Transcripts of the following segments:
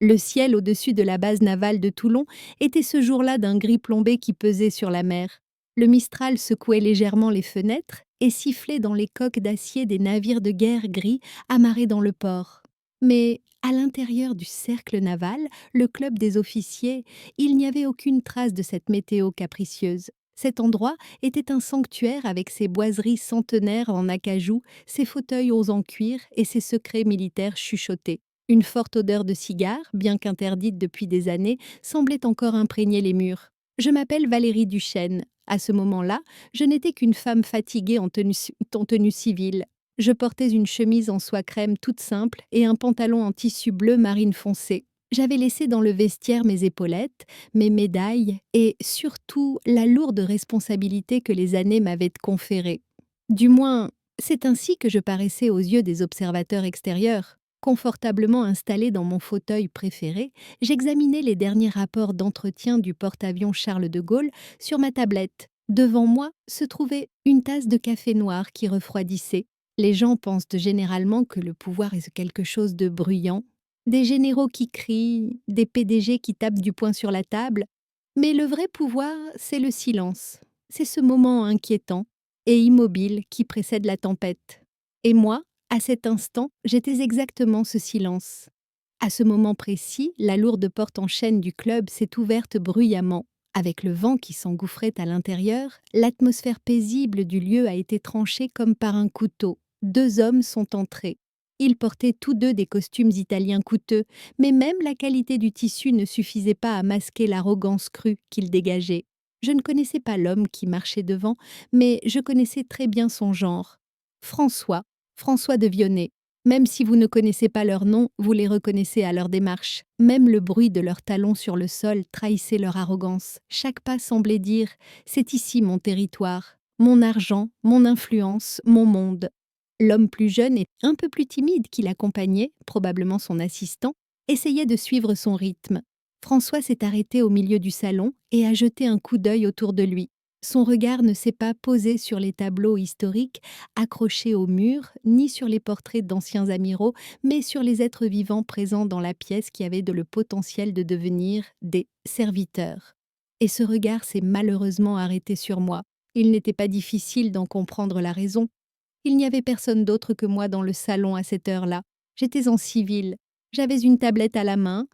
Le ciel au-dessus de la base navale de Toulon était ce jour-là d'un gris plombé qui pesait sur la mer. Le Mistral secouait légèrement les fenêtres et sifflait dans les coques d'acier des navires de guerre gris amarrés dans le port. Mais à l'intérieur du cercle naval, le club des officiers, il n'y avait aucune trace de cette météo capricieuse. Cet endroit était un sanctuaire avec ses boiseries centenaires en acajou, ses fauteuils aux en cuir et ses secrets militaires chuchotés. Une forte odeur de cigare, bien qu'interdite depuis des années, semblait encore imprégner les murs. Je m'appelle Valérie Duchesne. À ce moment-là, je n'étais qu'une femme fatiguée en tenue civile. Je portais une chemise en soie crème toute simple et un pantalon en tissu bleu marine foncé. J'avais laissé dans le vestiaire mes épaulettes, mes médailles et surtout la lourde responsabilité que les années m'avaient conférée. Du moins, c'est ainsi que je paraissais aux yeux des observateurs extérieurs. Confortablement installée dans mon fauteuil préféré, j'examinais les derniers rapports d'entretien du porte-avions Charles de Gaulle sur ma tablette. Devant moi se trouvait une tasse de café noir qui refroidissait. Les gens pensent généralement que le pouvoir est quelque chose de bruyant, des généraux qui crient, des PDG qui tapent du poing sur la table. Mais le vrai pouvoir, c'est le silence. C'est ce moment inquiétant et immobile qui précède la tempête. Et moi, à cet instant, j'étais exactement ce silence. À ce moment précis, la lourde porte en chêne du club s'est ouverte bruyamment. Avec le vent qui s'engouffrait à l'intérieur, l'atmosphère paisible du lieu a été tranchée comme par un couteau. Deux hommes sont entrés. Ils portaient tous deux des costumes italiens coûteux, mais même la qualité du tissu ne suffisait pas à masquer l'arrogance crue qu'ils dégageaient. Je ne connaissais pas l'homme qui marchait devant, mais je connaissais très bien son genre. François, François de Vionnet. Même si vous ne connaissez pas leur nom, vous les reconnaissez à leur démarche. Même le bruit de leurs talons sur le sol trahissait leur arrogance. Chaque pas semblait dire « c'est ici mon territoire, mon argent, mon influence, mon monde ». L'homme plus jeune et un peu plus timide qui l'accompagnait, probablement son assistant, essayait de suivre son rythme. François s'est arrêté au milieu du salon et a jeté un coup d'œil autour de lui. Son regard ne s'est pas posé sur les tableaux historiques accrochés au mur, ni sur les portraits d'anciens amiraux, mais sur les êtres vivants présents dans la pièce qui avaient le potentiel de devenir des serviteurs. Et ce regard s'est malheureusement arrêté sur moi. Il n'était pas difficile d'en comprendre la raison. Il n'y avait personne d'autre que moi dans le salon à cette heure-là. J'étais en civil, j'avais une tablette à la main,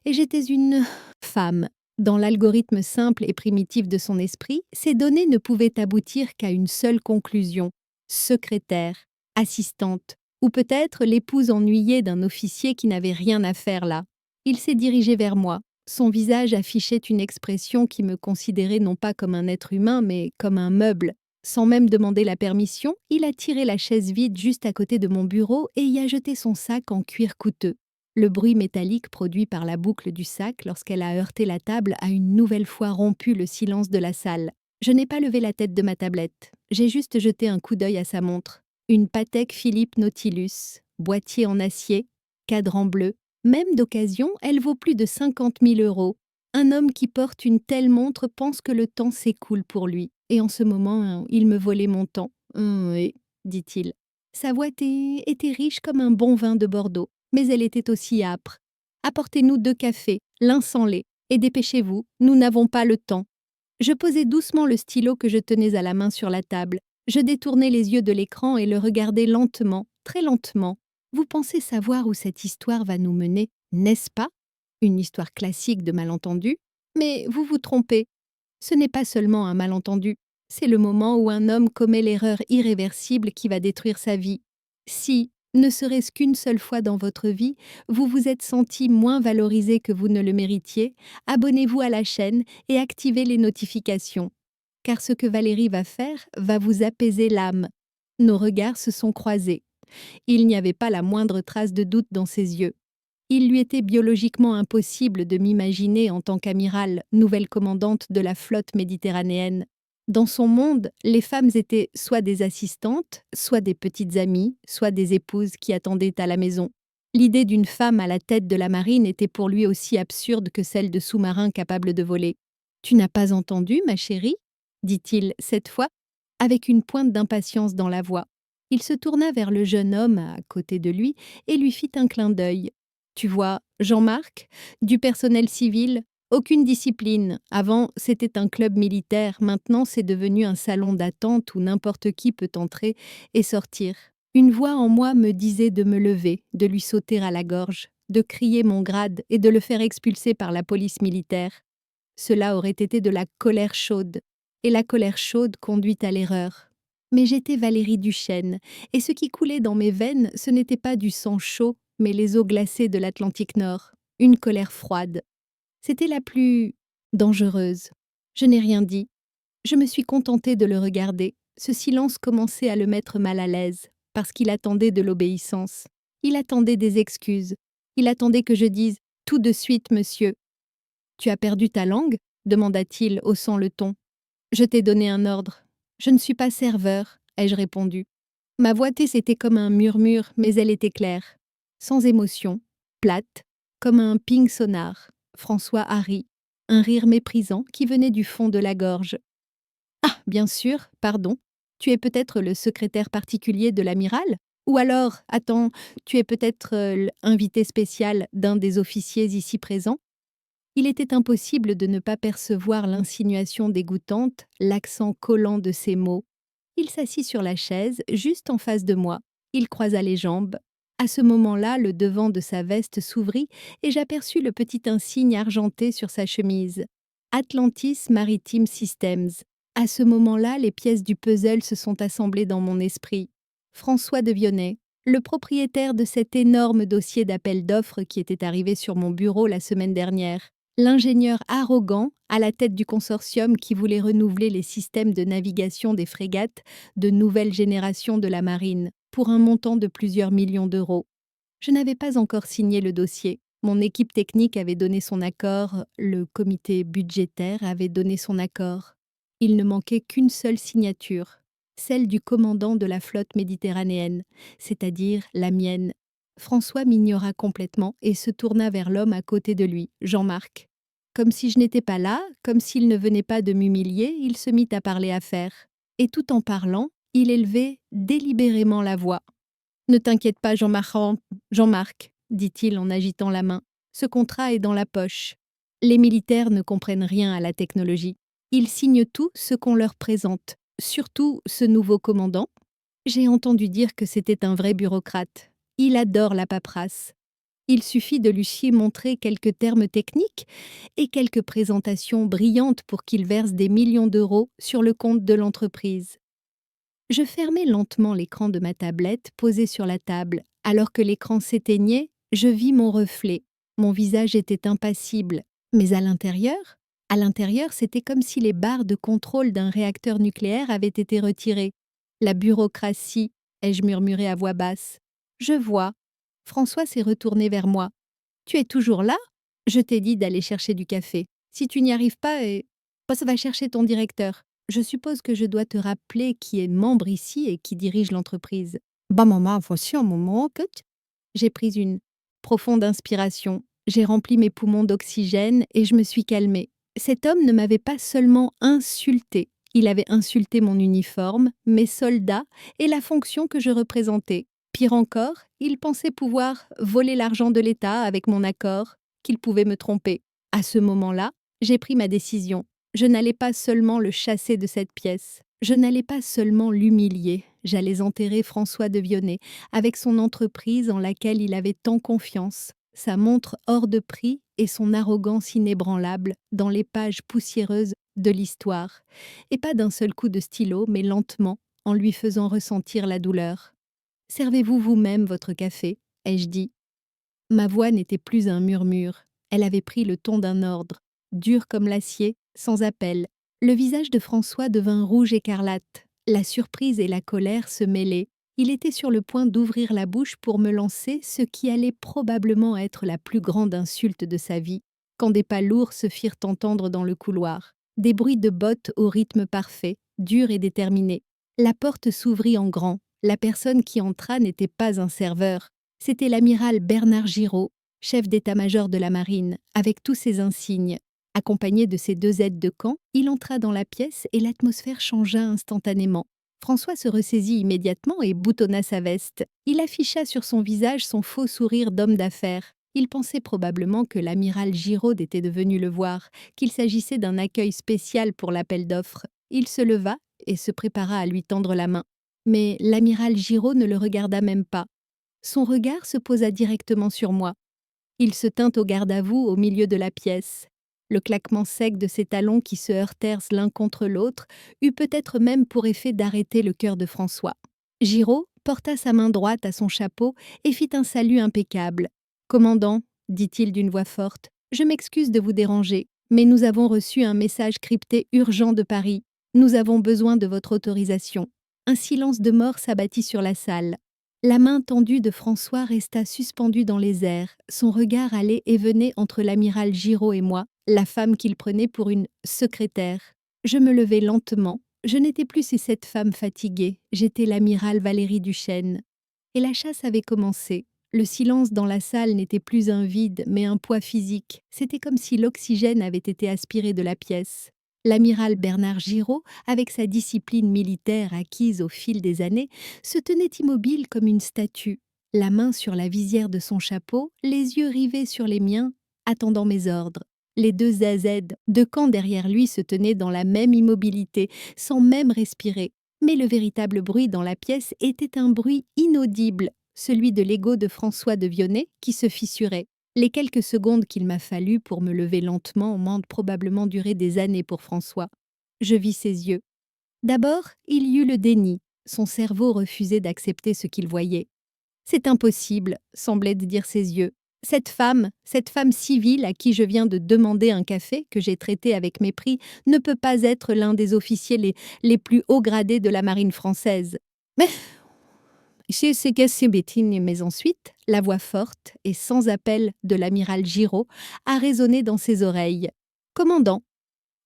et j'étais une femme. Dans l'algorithme simple et primitif de son esprit, ces données ne pouvaient aboutir qu'à une seule conclusion: secrétaire, assistante, ou peut-être l'épouse ennuyée d'un officier qui n'avait rien à faire là. Il s'est dirigé vers moi. Son visage affichait une expression qui me considérait non pas comme un être humain, mais comme un meuble. Sans même demander la permission, il a tiré la chaise vide juste à côté de mon bureau et y a jeté son sac en cuir coûteux. Le bruit métallique produit par la boucle du sac lorsqu'elle a heurté la table a une nouvelle fois rompu le silence de la salle. Je n'ai pas levé la tête de ma tablette. J'ai juste jeté un coup d'œil à sa montre. Une Patek Philippe Nautilus, boîtier en acier, cadran bleu. Même d'occasion, elle vaut plus de 50 000 euros. Un homme qui porte une telle montre pense que le temps s'écoule pour lui. Et en ce moment, il me volait mon temps. Oui, dit-il. Sa voix était riche comme un bon vin de Bordeaux, mais elle était aussi âpre. Apportez-nous 2 cafés, l'un sans lait, et dépêchez-vous, nous n'avons pas le temps. Je posai doucement le stylo que je tenais à la main sur la table. Je détournai les yeux de l'écran et le regardai lentement, très lentement. Vous pensez savoir où cette histoire va nous mener, n'est-ce pas? Une histoire classique de malentendu? Mais vous vous trompez. Ce n'est pas seulement un malentendu, c'est le moment où un homme commet l'erreur irréversible qui va détruire sa vie. Si, ne serait-ce qu'une seule fois dans votre vie, vous vous êtes senti moins valorisé que vous ne le méritiez, abonnez-vous à la chaîne et activez les notifications. Car ce que Valérie va faire va vous apaiser l'âme. Nos regards se sont croisés. Il n'y avait pas la moindre trace de doute dans ses yeux. Il lui était biologiquement impossible de m'imaginer en tant qu'amirale, nouvelle commandante de la flotte méditerranéenne. Dans son monde, les femmes étaient soit des assistantes, soit des petites amies, soit des épouses qui attendaient à la maison. L'idée d'une femme à la tête de la marine était pour lui aussi absurde que celle de sous-marins capables de voler. « Tu n'as pas entendu, ma chérie ?» dit-il cette fois, avec une pointe d'impatience dans la voix. Il se tourna vers le jeune homme à côté de lui et lui fit un clin d'œil. Tu vois, Jean-Marc, du personnel civil, aucune discipline. Avant, c'était un club militaire, maintenant c'est devenu un salon d'attente où n'importe qui peut entrer et sortir. Une voix en moi me disait de me lever, de lui sauter à la gorge, de crier mon grade et de le faire expulser par la police militaire. Cela aurait été de la colère chaude, et la colère chaude conduit à l'erreur. Mais j'étais Valérie Duchesne, et ce qui coulait dans mes veines, ce n'était pas du sang chaud, mais les eaux glacées de l'Atlantique Nord, une colère froide. C'était la plus dangereuse. Je n'ai rien dit. Je me suis contentée de le regarder. Ce silence commençait à le mettre mal à l'aise, parce qu'il attendait de l'obéissance. Il attendait des excuses. Il attendait que je dise « Tout de suite, monsieur ». Tu as perdu ta langue demanda-t-il, haussant le ton. Je t'ai donné un ordre. Je ne suis pas serveur, ai-je répondu. Ma voix c'était comme un murmure, mais elle était claire. Sans émotion, plate, comme un ping sonar. François a ri, un rire méprisant qui venait du fond de la gorge. Ah, bien sûr, pardon. Tu es peut-être le secrétaire particulier de l'amiral? Ou alors, attends, tu es peut-être l'invité spécial d'un des officiers ici présents? Il était impossible de ne pas percevoir l'insinuation dégoûtante, l'accent collant de ses mots. Il s'assit sur la chaise, juste en face de moi. Il croisa les jambes. À ce moment-là, le devant de sa veste s'ouvrit et j'aperçus le petit insigne argenté sur sa chemise. Atlantis Maritime Systems. À ce moment-là, les pièces du puzzle se sont assemblées dans mon esprit. François de Vionnet, le propriétaire de cet énorme dossier d'appel d'offres qui était arrivé sur mon bureau la semaine dernière. L'ingénieur arrogant à la tête du consortium qui voulait renouveler les systèmes de navigation des frégates de nouvelle génération de la marine pour un montant de plusieurs millions d'euros. Je n'avais pas encore signé le dossier. Mon équipe technique avait donné son accord, le comité budgétaire avait donné son accord. Il ne manquait qu'une seule signature, celle du commandant de la flotte méditerranéenne, c'est-à-dire la mienne. François m'ignora complètement et se tourna vers l'homme à côté de lui, Jean-Marc. Comme si je n'étais pas là, comme s'il ne venait pas de m'humilier, il se mit à parler affaires. Et tout en parlant, il élevait délibérément la voix. « Ne t'inquiète pas, Jean-Marc, dit-il en agitant la main. Ce contrat est dans la poche. Les militaires ne comprennent rien à la technologie. Ils signent tout ce qu'on leur présente, surtout ce nouveau commandant. J'ai entendu dire que c'était un vrai bureaucrate. Il adore la paperasse. Il suffit de lui montrer quelques termes techniques et quelques présentations brillantes pour qu'il verse des millions d'euros sur le compte de l'entreprise. Je fermai lentement l'écran de ma tablette posée sur la table. Alors que l'écran s'éteignait, je vis mon reflet. Mon visage était impassible. Mais à l'intérieur, c'était comme si les barres de contrôle d'un réacteur nucléaire avaient été retirées. La bureaucratie, ai-je murmuré à voix basse. Je vois. François s'est retourné vers moi. Tu es toujours là? Je t'ai dit d'aller chercher du café. Si tu n'y arrives pas, passe va chercher ton directeur. Je suppose que je dois te rappeler qui est membre ici et qui dirige l'entreprise. Bah maman, voici un moment que J'ai pris une profonde inspiration. J'ai rempli mes poumons d'oxygène et je me suis calmée. Cet homme ne m'avait pas seulement insulté. Il avait insulté mon uniforme, mes soldats et la fonction que je représentais. Pire encore, il pensait pouvoir voler l'argent de l'État avec mon accord, qu'il pouvait me tromper. À ce moment-là, j'ai pris ma décision. Je n'allais pas seulement le chasser de cette pièce. Je n'allais pas seulement l'humilier. J'allais enterrer François de Vionnet avec son entreprise en laquelle il avait tant confiance, sa montre hors de prix et son arrogance inébranlable dans les pages poussiéreuses de l'histoire. Et pas d'un seul coup de stylo, mais lentement, en lui faisant ressentir la douleur. « Servez-vous vous-même votre café ?» ai-je dit. Ma voix n'était plus un murmure. Elle avait pris le ton d'un ordre, dur comme l'acier, sans appel. Le visage de François devint rouge écarlate. La surprise et la colère se mêlaient. Il était sur le point d'ouvrir la bouche pour me lancer ce qui allait probablement être la plus grande insulte de sa vie, quand des pas lourds se firent entendre dans le couloir. Des bruits de bottes au rythme parfait, durs et déterminés. La porte s'ouvrit en grand. La personne qui entra n'était pas un serveur. C'était l'amiral Bernard Giraud, chef d'état-major de la marine, avec tous ses insignes. Accompagné de ses 2 aides de camp, il entra dans la pièce et l'atmosphère changea instantanément. François se ressaisit immédiatement et boutonna sa veste. Il afficha sur son visage son faux sourire d'homme d'affaires. Il pensait probablement que l'amiral Giraud était devenu le voir, qu'il s'agissait d'un accueil spécial pour l'appel d'offres. Il se leva et se prépara à lui tendre la main. Mais l'amiral Giraud ne le regarda même pas. Son regard se posa directement sur moi. Il se tint au garde-à-vous au milieu de la pièce. Le claquement sec de ses talons qui se heurtèrent l'un contre l'autre eut peut-être même pour effet d'arrêter le cœur de François. Giraud porta sa main droite à son chapeau et fit un salut impeccable. « Commandant, dit-il d'une voix forte, je m'excuse de vous déranger, mais nous avons reçu un message crypté urgent de Paris. Nous avons besoin de votre autorisation. » Un silence de mort s'abattit sur la salle. La main tendue de François resta suspendue dans les airs. Son regard allait et venait entre l'amiral Giraud et moi, la femme qu'il prenait pour une secrétaire. Je me levai lentement. Je n'étais plus cette femme fatiguée, j'étais l'amiral Valérie Duchesne. Et la chasse avait commencé. Le silence dans la salle n'était plus un vide, mais un poids physique. C'était comme si l'oxygène avait été aspiré de la pièce. L'amiral Bernard Giraud, avec sa discipline militaire acquise au fil des années, se tenait immobile comme une statue, la main sur la visière de son chapeau, les yeux rivés sur les miens, attendant mes ordres. Les deux ZZ de camp derrière lui se tenaient dans la même immobilité, sans même respirer. Mais le véritable bruit dans la pièce était un bruit inaudible, celui de l'ego de François de Vionnet qui se fissurait. Les quelques secondes qu'il m'a fallu pour me lever lentement m'ont probablement duré des années pour François. Je vis ses yeux. D'abord, il y eut le déni. Son cerveau refusait d'accepter ce qu'il voyait. « C'est impossible », semblaient dire ses yeux. Cette femme civile à qui je viens de demander un café, que j'ai traité avec mépris, ne peut pas être l'un des officiers les plus hauts gradés de la marine française. Mais mais ensuite, la voix forte et sans appel de l'amiral Giraud a résonné dans ses oreilles. « Commandant !»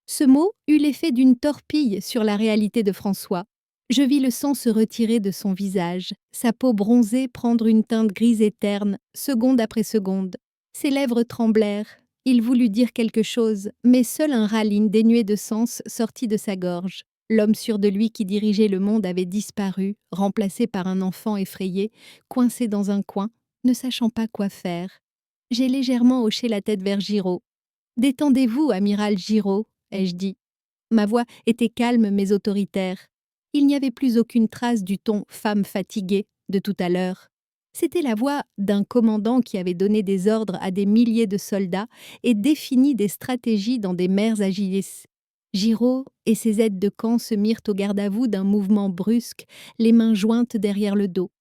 Ce mot eut l'effet d'une torpille sur la réalité de François. Je vis le sang se retirer de son visage, sa peau bronzée prendre une teinte grise et terne, seconde après seconde. Ses lèvres tremblèrent. Il voulut dire quelque chose, mais seul un râle dénué de sens sortit de sa gorge. L'homme sûr de lui qui dirigeait le monde avait disparu, remplacé par un enfant effrayé, coincé dans un coin, ne sachant pas quoi faire. J'ai légèrement hoché la tête vers Giraud. « Détendez-vous, amiral Giraud », ai-je dit. Ma voix était calme mais autoritaire. Il n'y avait plus aucune trace du ton femme fatiguée de tout à l'heure. C'était la voix d'un commandant qui avait donné des ordres à des milliers de soldats et défini des stratégies dans des mers agiles. Giraud et ses aides de camp se mirent au garde-à-vous d'un mouvement brusque, les mains jointes derrière le dos.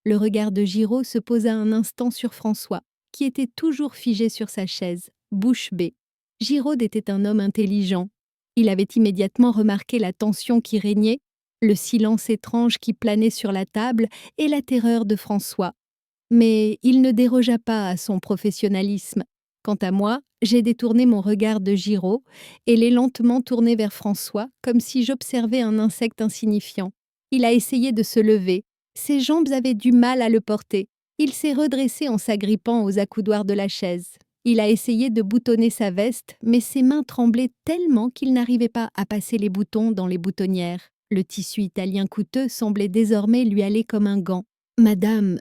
Le regard de Giraud se posa un instant sur François, qui était toujours figé sur sa chaise, bouche bée. Giraud était un homme intelligent. Il avait immédiatement remarqué la tension qui régnait, le silence étrange qui planait sur la table et la terreur de François. Mais il ne dérogea pas à son professionnalisme. Quant à moi, j'ai détourné mon regard de Giraud et l'ai lentement tourné vers François, comme si j'observais un insecte insignifiant. Il a essayé de se lever. Ses jambes avaient du mal à le porter. Il s'est redressé en s'agrippant aux accoudoirs de la chaise. Il a essayé de boutonner sa veste, mais ses mains tremblaient tellement qu'il n'arrivait pas à passer les boutons dans les boutonnières. Le tissu italien coûteux semblait désormais lui aller comme un gant. « Madame,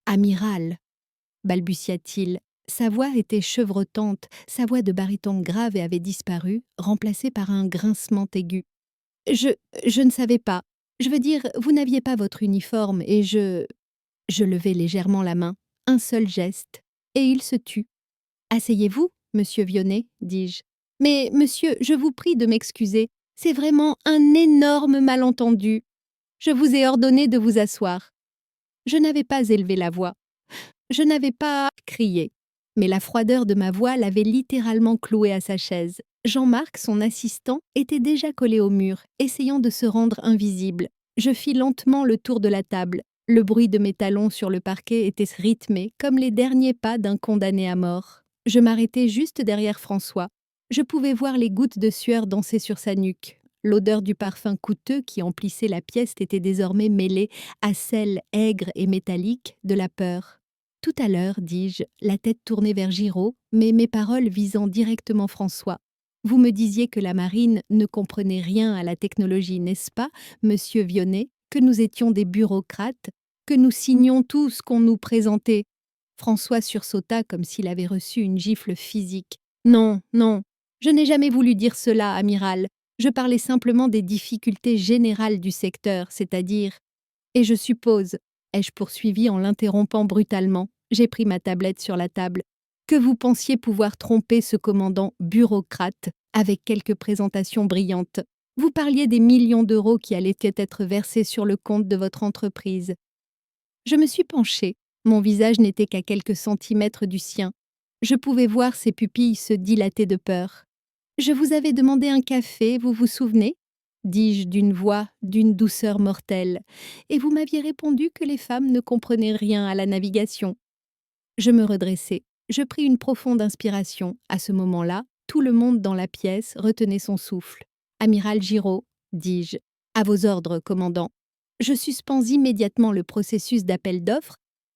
amiral », balbutia-t-il. Sa voix était chevrotante, sa voix de baryton grave avait disparu, remplacée par un grincement aigu. « Je ne savais pas. Je veux dire, vous n'aviez pas votre uniforme et je… » Je levai légèrement la main, un seul geste, et il se tut. « Asseyez-vous, monsieur Vionnet, dis-je. Mais, monsieur, je vous prie de m'excuser. C'est vraiment un énorme malentendu. Je vous ai ordonné de vous asseoir. » Je n'avais pas élevé la voix. Je n'avais pas crié. Mais la froideur de ma voix l'avait littéralement cloué à sa chaise. Jean-Marc, son assistant, était déjà collé au mur, essayant de se rendre invisible. Je fis lentement le tour de la table. Le bruit de mes talons sur le parquet était rythmé, comme les derniers pas d'un condamné à mort. Je m'arrêtai juste derrière François. Je pouvais voir les gouttes de sueur danser sur sa nuque. L'odeur du parfum coûteux qui emplissait la pièce était désormais mêlée à celle aigre et métallique de la peur. « Tout à l'heure, dis-je, la tête tournée vers Giraud, mais mes paroles visant directement François. Vous me disiez que la marine ne comprenait rien à la technologie, n'est-ce pas, monsieur Vionnet, que nous étions des bureaucrates, que nous signions tout ce qu'on nous présentait. François sursauta comme s'il avait reçu une gifle physique. Non, non, je n'ai jamais voulu dire cela, amiral. Je parlais simplement des difficultés générales du secteur, c'est-à-dire… Et je suppose, ai-je poursuivi en l'interrompant brutalement, j'ai pris ma tablette sur la table, que vous pensiez pouvoir tromper ce commandant bureaucrate avec quelques présentations brillantes. Vous parliez des millions d'euros qui allaient être versés sur le compte de votre entreprise. Je me suis penchée. Mon visage n'était qu'à quelques centimètres du sien. Je pouvais voir ses pupilles se dilater de peur. Je vous avais demandé un café, vous vous souvenez ? Dis-je d'une voix d'une douceur mortelle, et vous m'aviez répondu que les femmes ne comprenaient rien à la navigation. Je me redressai. Je pris une profonde inspiration. À ce moment-là, tout le monde dans la pièce retenait son souffle. Amiral Giraud, dis-je. À vos ordres, commandant. Je suspends immédiatement le processus d'appel d'offres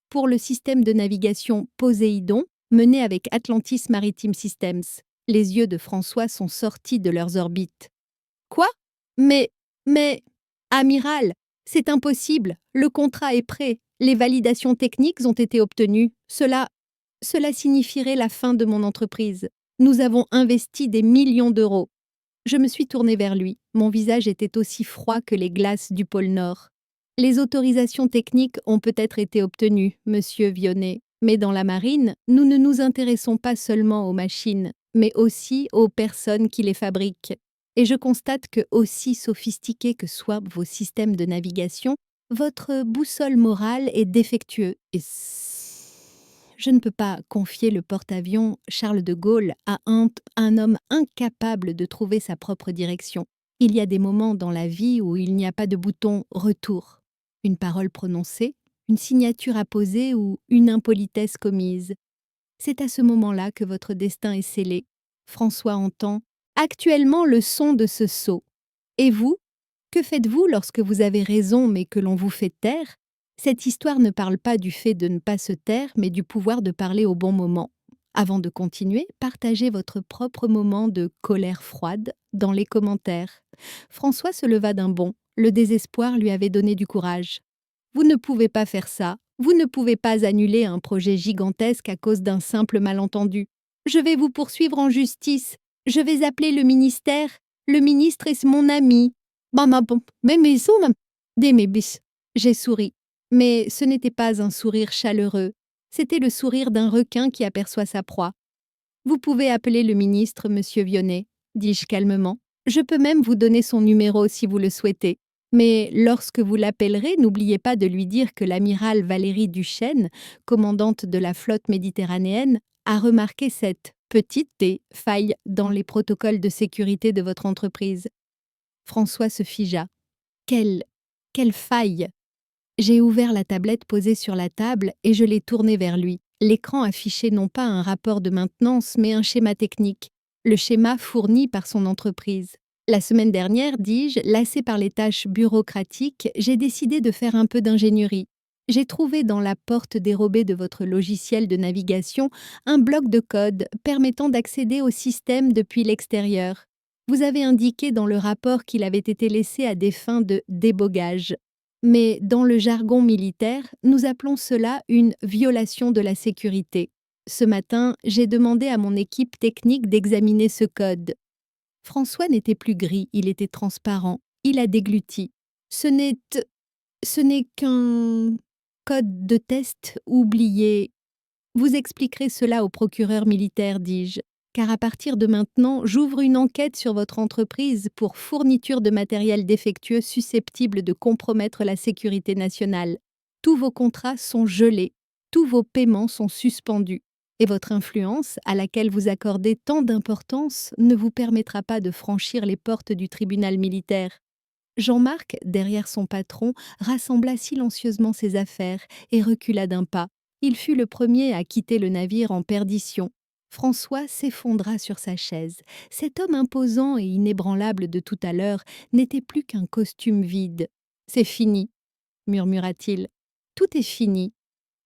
pour le système de navigation Poséidon mené avec Atlantis Maritime Systems. Les yeux de François sont sortis de leurs orbites. Quoi ? Mais, amiral, c'est impossible. Le contrat est prêt. Les validations techniques ont été obtenues. Cela signifierait la fin de mon entreprise. Nous avons investi des millions d'euros. Je me suis tournée vers lui. Mon visage était aussi froid que les glaces du pôle Nord. Les autorisations techniques ont peut-être été obtenues, monsieur Vionnet, mais dans la marine, nous ne nous intéressons pas seulement aux machines, mais aussi aux personnes qui les fabriquent. Et je constate que, aussi sophistiqués que soient vos systèmes de navigation, votre boussole morale est défectueuse. Je ne peux pas confier le porte-avions Charles de Gaulle à un homme incapable de trouver sa propre direction. Il y a des moments dans la vie où il n'y a pas de bouton « retour ». Une parole prononcée, une signature apposée ou une impolitesse commise. C'est à ce moment-là que votre destin est scellé. François entend actuellement le son de ce sceau. Et vous, que faites-vous lorsque vous avez raison mais que l'on vous fait taire ? Cette histoire ne parle pas du fait de ne pas se taire, mais du pouvoir de parler au bon moment. Avant de continuer, partagez votre propre moment de colère froide dans les commentaires. François se leva d'un bond. Le désespoir lui avait donné du courage. Vous ne pouvez pas faire ça. Vous ne pouvez pas annuler un projet gigantesque à cause d'un simple malentendu. Je vais vous poursuivre en justice. Je vais appeler le ministère. Le ministre est mon ami. J'ai souri. Mais ce n'était pas un sourire chaleureux. C'était le sourire d'un requin qui aperçoit sa proie. Vous pouvez appeler le ministre, monsieur Vionnet, dis-je calmement. Je peux même vous donner son numéro si vous le souhaitez. Mais lorsque vous l'appellerez, n'oubliez pas de lui dire que l'amiral Valérie Duchesne, commandante de la flotte méditerranéenne, a remarqué cette petite faille dans les protocoles de sécurité de votre entreprise. François se figea. Quelle faille! J'ai ouvert la tablette posée sur la table et je l'ai tournée vers lui. L'écran affichait non pas un rapport de maintenance, mais un schéma technique. Le schéma fourni par son entreprise. La semaine dernière, dis-je, lassé par les tâches bureaucratiques, j'ai décidé de faire un peu d'ingénierie. J'ai trouvé dans la porte dérobée de votre logiciel de navigation un bloc de code permettant d'accéder au système depuis l'extérieur. Vous avez indiqué dans le rapport qu'il avait été laissé à des fins de débogage. Mais dans le jargon militaire, nous appelons cela une violation de la sécurité. Ce matin, j'ai demandé à mon équipe technique d'examiner ce code. François n'était plus gris, il était transparent. Il a dégluti. Ce n'est qu'un code de test oublié. Vous expliquerez cela au procureur militaire, dis-je, car à partir de maintenant, j'ouvre une enquête sur votre entreprise pour fourniture de matériel défectueux susceptible de compromettre la sécurité nationale. Tous vos contrats sont gelés, tous vos paiements sont suspendus, et votre influence, à laquelle vous accordez tant d'importance, ne vous permettra pas de franchir les portes du tribunal militaire. Jean-Marc, derrière son patron, rassembla silencieusement ses affaires et recula d'un pas. Il fut le premier à quitter le navire en perdition. François s'effondra sur sa chaise. Cet homme imposant et inébranlable de tout à l'heure n'était plus qu'un costume vide. « C'est fini », murmura-t-il. « Tout est fini. »«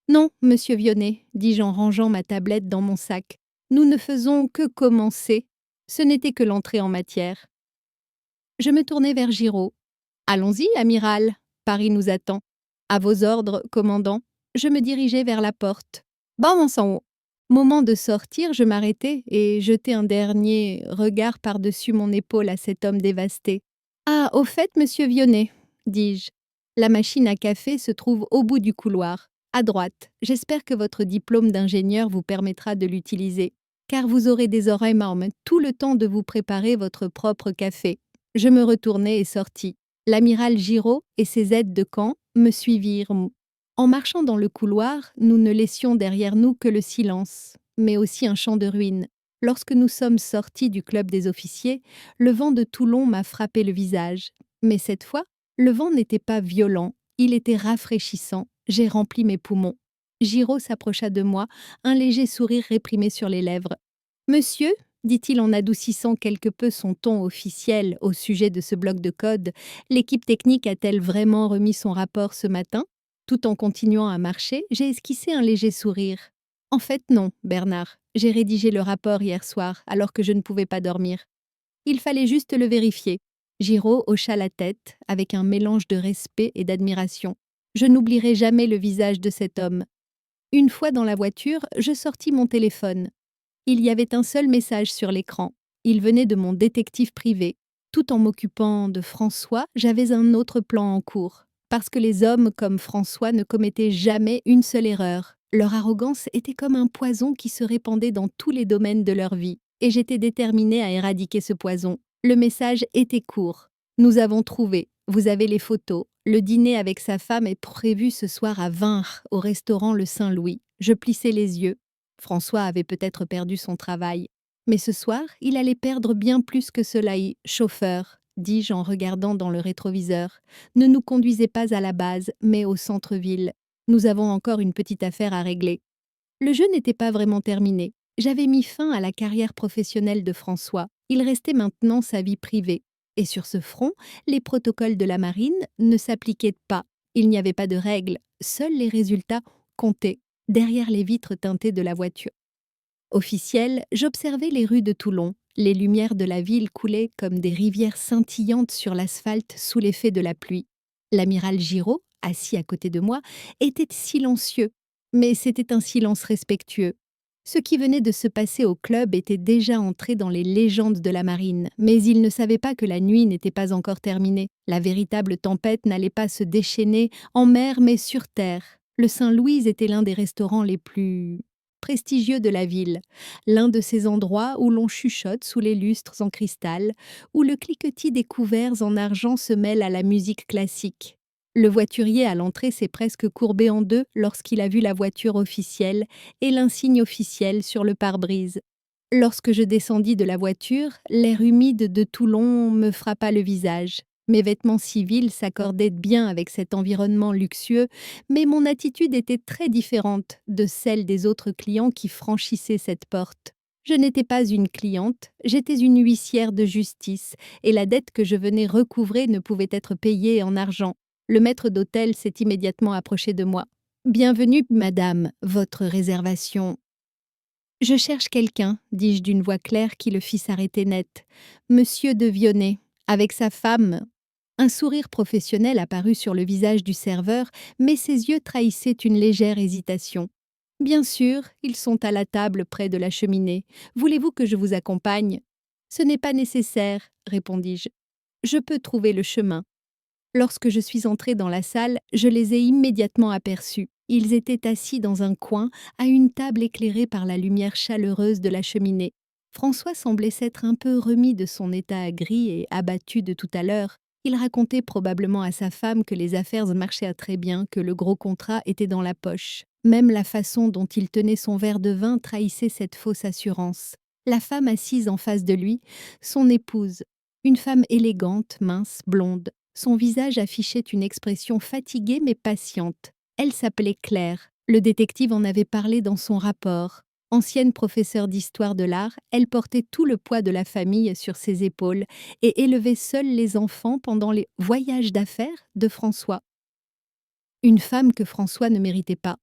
Non, monsieur Vionnet, dis-je en rangeant ma tablette dans mon sac. Nous ne faisons que commencer. Ce n'était que l'entrée en matière. » Je me tournai vers Giraud. « Allons-y, amiral. Paris nous attend. » « À vos ordres, commandant. » Je me dirigeai vers la porte. Bon, mon sang. Moment de sortir, je m'arrêtai et jetai un dernier regard par-dessus mon épaule à cet homme dévasté. Ah, au fait, monsieur Vionnet, dis-je. La machine à café se trouve au bout du couloir, à droite. J'espère que votre diplôme d'ingénieur vous permettra de l'utiliser, car vous aurez désormais tout le temps de vous préparer votre propre café. Je me retournai et sortis. L'amiral Giraud et ses aides de camp me suivirent. En marchant dans le couloir, nous ne laissions derrière nous que le silence, mais aussi un champ de ruines. Lorsque nous sommes sortis du club des officiers, le vent de Toulon m'a frappé le visage. Mais cette fois, le vent n'était pas violent, il était rafraîchissant. J'ai rempli mes poumons. Giraud s'approcha de moi, un léger sourire réprimé sur les lèvres. Monsieur, dit-il en adoucissant quelque peu son ton officiel au sujet de ce bloc de code, l'équipe technique a-t-elle vraiment remis son rapport ce matin? Tout en continuant à marcher, j'ai esquissé un léger sourire. En fait, non, Bernard. J'ai rédigé le rapport hier soir, alors que je ne pouvais pas dormir. Il fallait juste le vérifier. Giraud hocha la tête, avec un mélange de respect et d'admiration. Je n'oublierai jamais le visage de cet homme. Une fois dans la voiture, je sortis mon téléphone. Il y avait un seul message sur l'écran. Il venait de mon détective privé. Tout en m'occupant de François, j'avais un autre plan en cours. Parce que les hommes comme François ne commettaient jamais une seule erreur. Leur arrogance était comme un poison qui se répandait dans tous les domaines de leur vie. Et j'étais déterminée à éradiquer ce poison. Le message était court. Nous avons trouvé. Vous avez les photos. Le dîner avec sa femme est prévu ce soir à 20 au restaurant Le Saint-Louis. Je plissai les yeux. François avait peut-être perdu son travail. Mais ce soir, il allait perdre bien plus que cela. Chauffeur, dis-je en regardant dans le rétroviseur, ne nous conduisez pas à la base, mais au centre-ville. Nous avons encore une petite affaire à régler. Le jeu n'était pas vraiment terminé. J'avais mis fin à la carrière professionnelle de François. Il restait maintenant sa vie privée. Et sur ce front, les protocoles de la marine ne s'appliquaient pas. Il n'y avait pas de règles. Seuls les résultats comptaient, derrière les vitres teintées de la voiture. Officiel, j'observais les rues de Toulon. Les lumières de la ville coulaient comme des rivières scintillantes sur l'asphalte sous l'effet de la pluie. L'amiral Giraud, assis à côté de moi, était silencieux, mais c'était un silence respectueux. Ce qui venait de se passer au club était déjà entré dans les légendes de la marine, mais il ne savait pas que la nuit n'était pas encore terminée. La véritable tempête n'allait pas se déchaîner en mer mais sur terre. Le Saint-Louis était l'un des restaurants les plus prestigieux de la ville, l'un de ces endroits où l'on chuchote sous les lustres en cristal, où le cliquetis des couverts en argent se mêle à la musique classique. Le voiturier à l'entrée s'est presque courbé en deux lorsqu'il a vu la voiture officielle et l'insigne officiel sur le pare-brise. Lorsque je descendis de la voiture, l'air humide de Toulon me frappa le visage. Mes vêtements civils s'accordaient bien avec cet environnement luxueux, mais mon attitude était très différente de celle des autres clients qui franchissaient cette porte. Je n'étais pas une cliente, j'étais une huissière de justice, et la dette que je venais recouvrer ne pouvait être payée en argent. Le maître d'hôtel s'est immédiatement approché de moi. « Bienvenue, madame, votre réservation. » « Je cherche quelqu'un, dis-je d'une voix claire qui le fit s'arrêter net. Monsieur de Vionnet, avec sa femme. » Un sourire professionnel apparut sur le visage du serveur, mais ses yeux trahissaient une légère hésitation. « Bien sûr, ils sont à la table près de la cheminée. Voulez-vous que je vous accompagne ?»« Ce n'est pas nécessaire, » répondis-je. « Je peux trouver le chemin. » Lorsque je suis entrée dans la salle, je les ai immédiatement aperçus. Ils étaient assis dans un coin, à une table éclairée par la lumière chaleureuse de la cheminée. François semblait s'être un peu remis de son état gris et abattu de tout à l'heure. Il racontait probablement à sa femme que les affaires marchaient très bien, que le gros contrat était dans la poche. Même la façon dont il tenait son verre de vin trahissait cette fausse assurance. La femme assise en face de lui, son épouse, une femme élégante, mince, blonde. Son visage affichait une expression fatiguée mais patiente. Elle s'appelait Claire. Le détective en avait parlé dans son rapport. Ancienne professeure d'histoire de l'art, elle portait tout le poids de la famille sur ses épaules et élevait seule les enfants pendant les voyages d'affaires de François. Une femme que François ne méritait pas.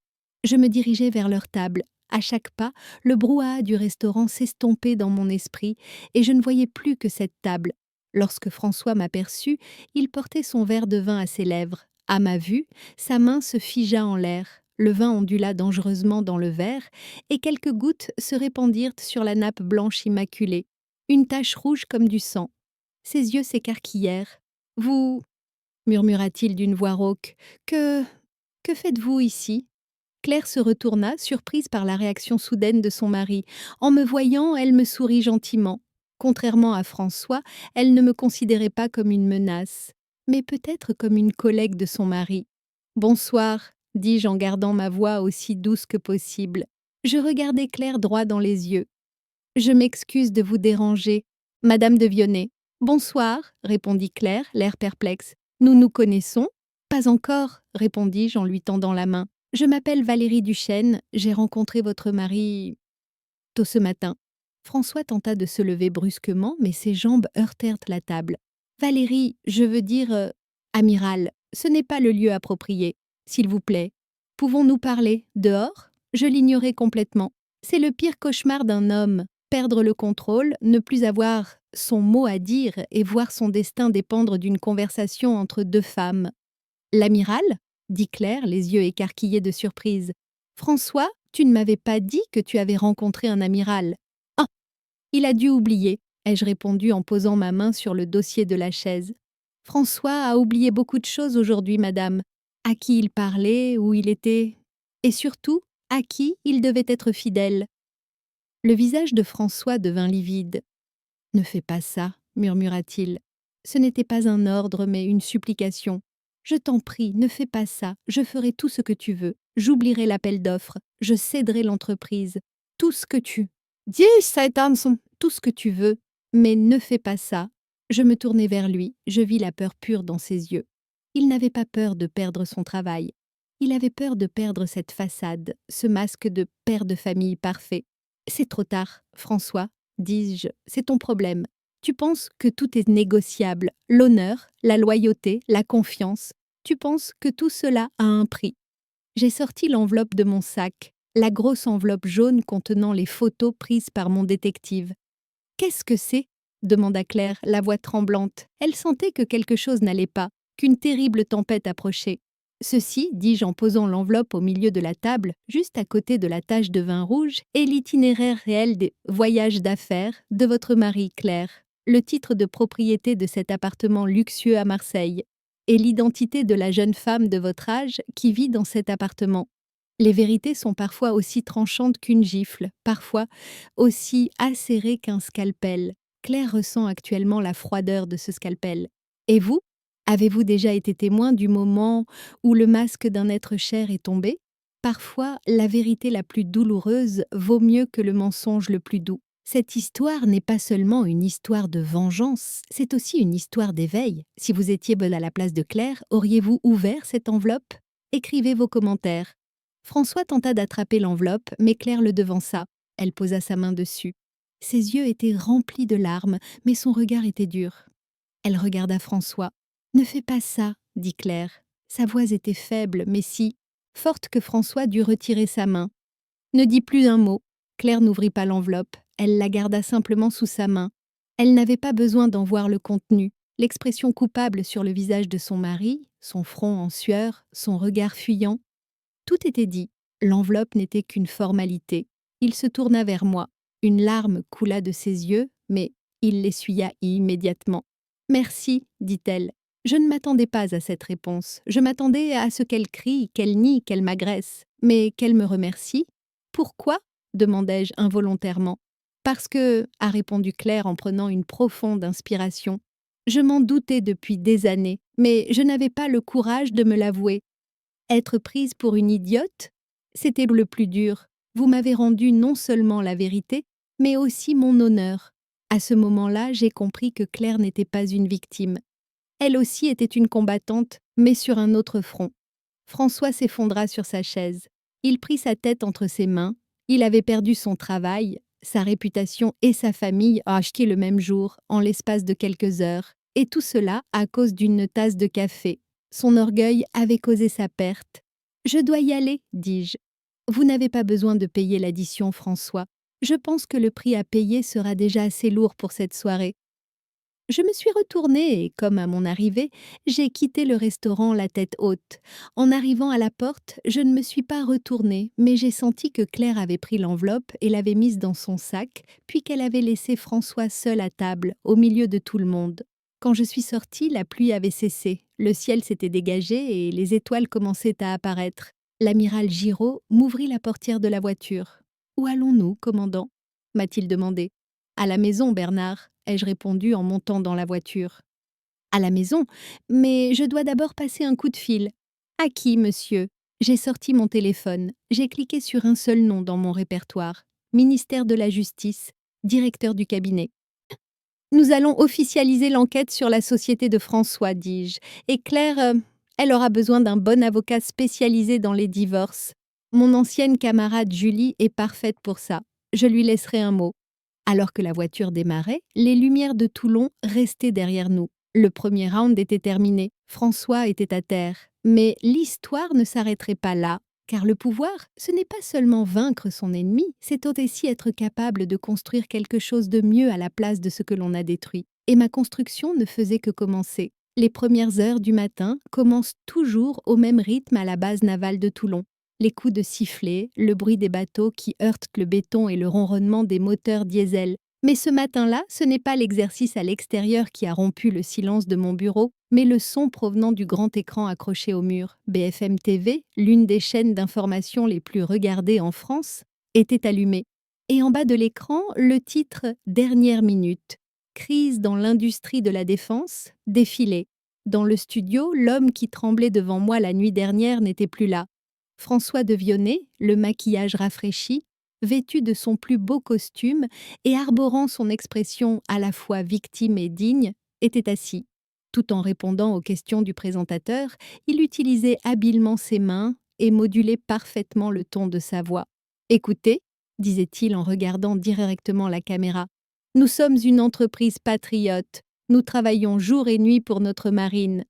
Je me dirigeais vers leur table. À chaque pas, le brouhaha du restaurant s'estompait dans mon esprit et je ne voyais plus que cette table. Lorsque François m'aperçut, il portait son verre de vin à ses lèvres. À ma vue, sa main se figea en l'air. Le vin ondula dangereusement dans le verre, et quelques gouttes se répandirent sur la nappe blanche immaculée, une tache rouge comme du sang. Ses yeux s'écarquillèrent. « Vous, murmura-t-il d'une voix rauque, que faites-vous ici ?» Claire se retourna, surprise par la réaction soudaine de son mari. En me voyant, elle me sourit gentiment. Contrairement à François, elle ne me considérait pas comme une menace, mais peut-être comme une collègue de son mari. « Bonsoir », dis-je en gardant ma voix aussi douce que possible. Je regardai Claire droit dans les yeux. « Je m'excuse de vous déranger. Madame de Vionnet. »« Bonsoir », répondit Claire, l'air perplexe. « Nous nous connaissons ?»« Pas encore », répondis-je en lui tendant la main. « Je m'appelle Valérie Duchesne, j'ai rencontré votre mari tôt ce matin. » François tenta de se lever brusquement, mais ses jambes heurtèrent la table. « Valérie, je veux dire, amiral, ce n'est pas le lieu approprié. S'il vous plaît. Pouvons-nous parler dehors ?» Je l'ignorais complètement. C'est le pire cauchemar d'un homme. Perdre le contrôle, ne plus avoir son mot à dire et voir son destin dépendre d'une conversation entre deux femmes. « L'amiral ?» dit Claire, les yeux écarquillés de surprise. « François, tu ne m'avais pas dit que tu avais rencontré un amiral. »« Ah, il a dû oublier, » ai-je répondu en posant ma main sur le dossier de la chaise. « François a oublié beaucoup de choses aujourd'hui, madame. À qui il parlait, où il était, et surtout, à qui il devait être fidèle. » Le visage de François devint livide. « Ne fais pas ça, » murmura-t-il. Ce n'était pas un ordre, mais une supplication. « Je t'en prie, ne fais pas ça, je ferai tout ce que tu veux. J'oublierai l'appel d'offres, je céderai l'entreprise. Tout ce que tu... Dis, tout ce que tu veux, mais ne fais pas ça. » Je me tournai vers lui, je vis la peur pure dans ses yeux. Il n'avait pas peur de perdre son travail. Il avait peur de perdre cette façade, ce masque de père de famille parfait. « C'est trop tard, François, » dis-je, « c'est ton problème. Tu penses que tout est négociable, l'honneur, la loyauté, la confiance. Tu penses que tout cela a un prix. » J'ai sorti l'enveloppe de mon sac, la grosse enveloppe jaune contenant les photos prises par mon détective. « Qu'est-ce que c'est ?» demanda Claire, la voix tremblante. Elle sentait que quelque chose n'allait pas, qu'une terrible tempête approchait. « Ceci, dis-je en posant l'enveloppe au milieu de la table, juste à côté de la tache de vin rouge, est l'itinéraire réel des voyages d'affaires de votre mari, Claire, le titre de propriété de cet appartement luxueux à Marseille, et l'identité de la jeune femme de votre âge qui vit dans cet appartement. Les vérités sont parfois aussi tranchantes qu'une gifle, parfois aussi acérées qu'un scalpel. Claire ressent actuellement la froideur de ce scalpel. Et vous ? Avez-vous déjà été témoin du moment où le masque d'un être cher est tombé ? Parfois, la vérité la plus douloureuse vaut mieux que le mensonge le plus doux. Cette histoire n'est pas seulement une histoire de vengeance, c'est aussi une histoire d'éveil. Si vous étiez à la place de Claire, auriez-vous ouvert cette enveloppe ? Écrivez vos commentaires. François tenta d'attraper l'enveloppe, mais Claire le devança. Elle posa sa main dessus. Ses yeux étaient remplis de larmes, mais son regard était dur. Elle regarda François. « Ne fais pas ça, » dit Claire. Sa voix était faible, mais si forte que François dut retirer sa main. « Ne dis plus un mot. » Claire n'ouvrit pas l'enveloppe. Elle la garda simplement sous sa main. Elle n'avait pas besoin d'en voir le contenu. L'expression coupable sur le visage de son mari, son front en sueur, son regard fuyant. Tout était dit. L'enveloppe n'était qu'une formalité. Il se tourna vers moi. Une larme coula de ses yeux, mais il l'essuya immédiatement. « Merci, dit-elle. Je ne m'attendais pas à cette réponse. Je m'attendais à ce qu'elle crie, qu'elle nie, qu'elle m'agresse. Mais qu'elle me remercie. Pourquoi ? Demandai-je involontairement. Parce que, a répondu Claire en prenant une profonde inspiration. Je m'en doutais depuis des années, mais je n'avais pas le courage de me l'avouer. Être prise pour une idiote, c'était le plus dur. Vous m'avez rendu non seulement la vérité, mais aussi mon honneur. À ce moment-là, j'ai compris que Claire n'était pas une victime. Elle aussi était une combattante, mais sur un autre front. François s'effondra sur sa chaise. Il prit sa tête entre ses mains. Il avait perdu son travail, sa réputation et sa famille achetés le même jour, en l'espace de quelques heures. Et tout cela à cause d'une tasse de café. Son orgueil avait causé sa perte. « Je dois y aller, dis-je. »« Vous n'avez pas besoin de payer l'addition, François. Je pense que le prix à payer sera déjà assez lourd pour cette soirée. » Je me suis retournée et, comme à mon arrivée, j'ai quitté le restaurant la tête haute. En arrivant à la porte, je ne me suis pas retournée, mais j'ai senti que Claire avait pris l'enveloppe et l'avait mise dans son sac, puis qu'elle avait laissé François seul à table, au milieu de tout le monde. Quand je suis sortie, la pluie avait cessé, le ciel s'était dégagé et les étoiles commençaient à apparaître. L'amiral Giraud m'ouvrit la portière de la voiture. « Où allons-nous, commandant ?» m'a-t-il demandé. « À la maison, Bernard », ai-je répondu en montant dans la voiture. « À la maison, mais je dois d'abord passer un coup de fil. »« À qui, monsieur ?» J'ai sorti mon téléphone. J'ai cliqué sur un seul nom dans mon répertoire. Ministère de la Justice, directeur du cabinet. « Nous allons officialiser l'enquête sur la société de François, dis-je. Et Claire, elle aura besoin d'un bon avocat spécialisé dans les divorces. Mon ancienne camarade Julie est parfaite pour ça. Je lui laisserai un mot. » Alors que la voiture démarrait, les lumières de Toulon restaient derrière nous. Le premier round était terminé. François était à terre. Mais l'histoire ne s'arrêterait pas là. Car le pouvoir, ce n'est pas seulement vaincre son ennemi, c'est aussi être capable de construire quelque chose de mieux à la place de ce que l'on a détruit. Et ma construction ne faisait que commencer. Les premières heures du matin commencent toujours au même rythme à la base navale de Toulon. Les coups de sifflet, le bruit des bateaux qui heurtent le béton et le ronronnement des moteurs diesel. Mais ce matin-là, ce n'est pas l'exercice à l'extérieur qui a rompu le silence de mon bureau, mais le son provenant du grand écran accroché au mur. BFM TV, l'une des chaînes d'information les plus regardées en France, était allumée. Et en bas de l'écran, le titre « Dernière minute ». Crise dans l'industrie de la défense défilait. Dans le studio, l'homme qui tremblait devant moi la nuit dernière n'était plus là. François de Vionnet, le maquillage rafraîchi, vêtu de son plus beau costume et arborant son expression à la fois victime et digne, était assis. Tout en répondant aux questions du présentateur, il utilisait habilement ses mains et modulait parfaitement le ton de sa voix. « Écoutez, » disait-il en regardant directement la caméra, « nous sommes une entreprise patriote. Nous travaillons jour et nuit pour notre marine.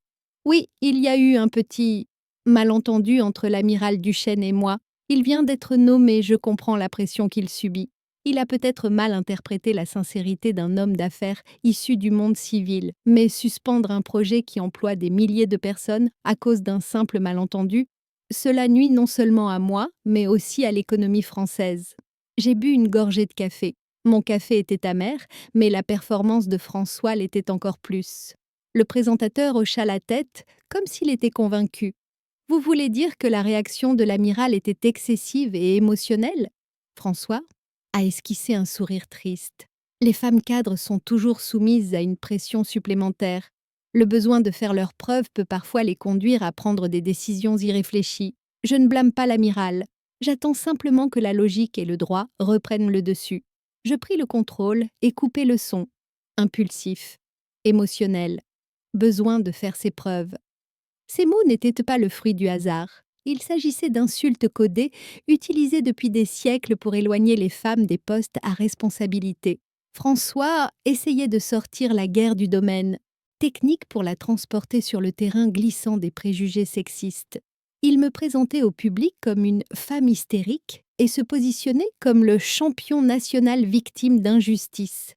Oui, il y a eu un petit malentendu entre l'amiral Duchesne et moi. Il vient d'être nommé, je comprends la pression qu'il subit. Il a peut-être mal interprété la sincérité d'un homme d'affaires issu du monde civil, mais suspendre un projet qui emploie des milliers de personnes à cause d'un simple malentendu, cela nuit non seulement à moi, mais aussi à l'économie française. » J'ai bu une gorgée de café. Mon café était amer, mais la performance de François l'était encore plus. Le présentateur hocha la tête, comme s'il était convaincu. « Vous voulez dire que la réaction de l'amiral était excessive et émotionnelle ?» François a esquissé un sourire triste. Les femmes cadres sont toujours soumises à une pression supplémentaire. Le besoin de faire leurs preuves peut parfois les conduire à prendre des décisions irréfléchies. Je ne blâme pas l'amiral. J'attends simplement que la logique et le droit reprennent le dessus. Je pris le contrôle et coupai le son. Impulsif, émotionnel, besoin de faire ses preuves. Ces mots n'étaient pas le fruit du hasard. Il s'agissait d'insultes codées utilisées depuis des siècles pour éloigner les femmes des postes à responsabilité. François essayait de sortir la guerre du domaine, technique pour la transporter sur le terrain glissant des préjugés sexistes. Il me présentait au public comme une femme hystérique et se positionnait comme le champion national victime d'injustice.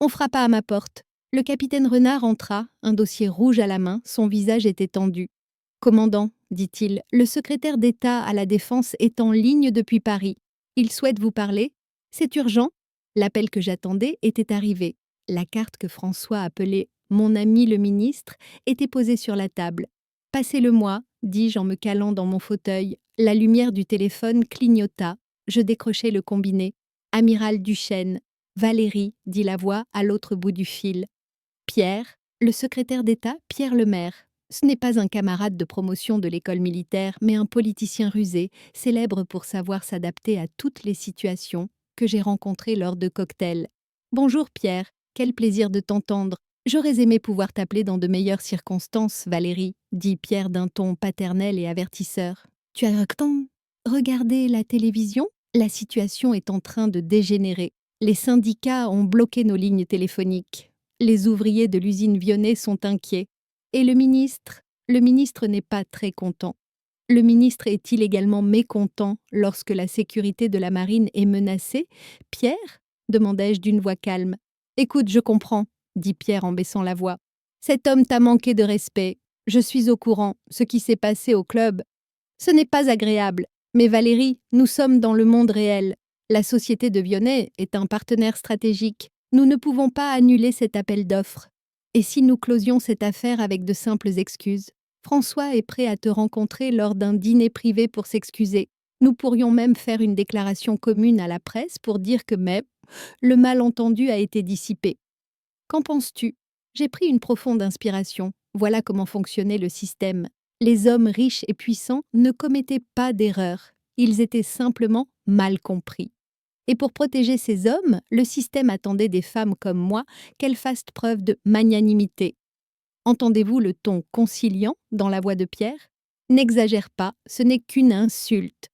On frappa à ma porte. Le capitaine Renard entra, un dossier rouge à la main, son visage était tendu. « Commandant, » dit-il, « le secrétaire d'État à la Défense est en ligne depuis Paris. Il souhaite vous parler. C'est urgent. » L'appel que j'attendais était arrivé. La carte que François appelait « Mon ami le ministre » était posée sur la table. « Passez-le-moi » dis-je en me calant dans mon fauteuil. La lumière du téléphone clignota. Je décrochai le combiné. « Amiral Duchesne. »« Valérie » dit la voix à l'autre bout du fil. « Pierre, le secrétaire d'État, Pierre Lemaire. » Ce n'est pas un camarade de promotion de l'école militaire, mais un politicien rusé, célèbre pour savoir s'adapter à toutes les situations, que j'ai rencontré lors de cocktails. « Bonjour Pierre, quel plaisir de t'entendre. J'aurais aimé pouvoir t'appeler dans de meilleures circonstances, Valérie, » dit Pierre d'un ton paternel et avertisseur. « Tu as regardé la télévision ? La situation est en train de dégénérer. Les syndicats ont bloqué nos lignes téléphoniques. Les ouvriers de l'usine Vionnet sont inquiets. Et le ministre n'est pas très content. Le ministre est-il également mécontent lorsque la sécurité de la marine est menacée ? Pierre ? Demandai-je d'une voix calme. Écoute, je comprends. dit Pierre en baissant la voix. Cet homme t'a manqué de respect. Je suis au courant, ce qui s'est passé au club. Ce n'est pas agréable. Mais Valérie, nous sommes dans le monde réel. La société de Vionnet est un partenaire stratégique. Nous ne pouvons pas annuler cet appel d'offres. Et si nous closions cette affaire avec de simples excuses? François est prêt à te rencontrer lors d'un dîner privé pour s'excuser. Nous pourrions même faire une déclaration commune à la presse pour dire que le malentendu a été dissipé. Qu'en penses-tu? J'ai pris une profonde inspiration. Voilà comment fonctionnait le système. Les hommes riches et puissants ne commettaient pas d'erreurs. Ils étaient simplement mal compris. Et pour protéger ces hommes, le système attendait des femmes comme moi qu'elles fassent preuve de magnanimité. Entendez-vous le ton conciliant dans la voix de Pierre? N'exagère pas, ce n'est qu'une insulte.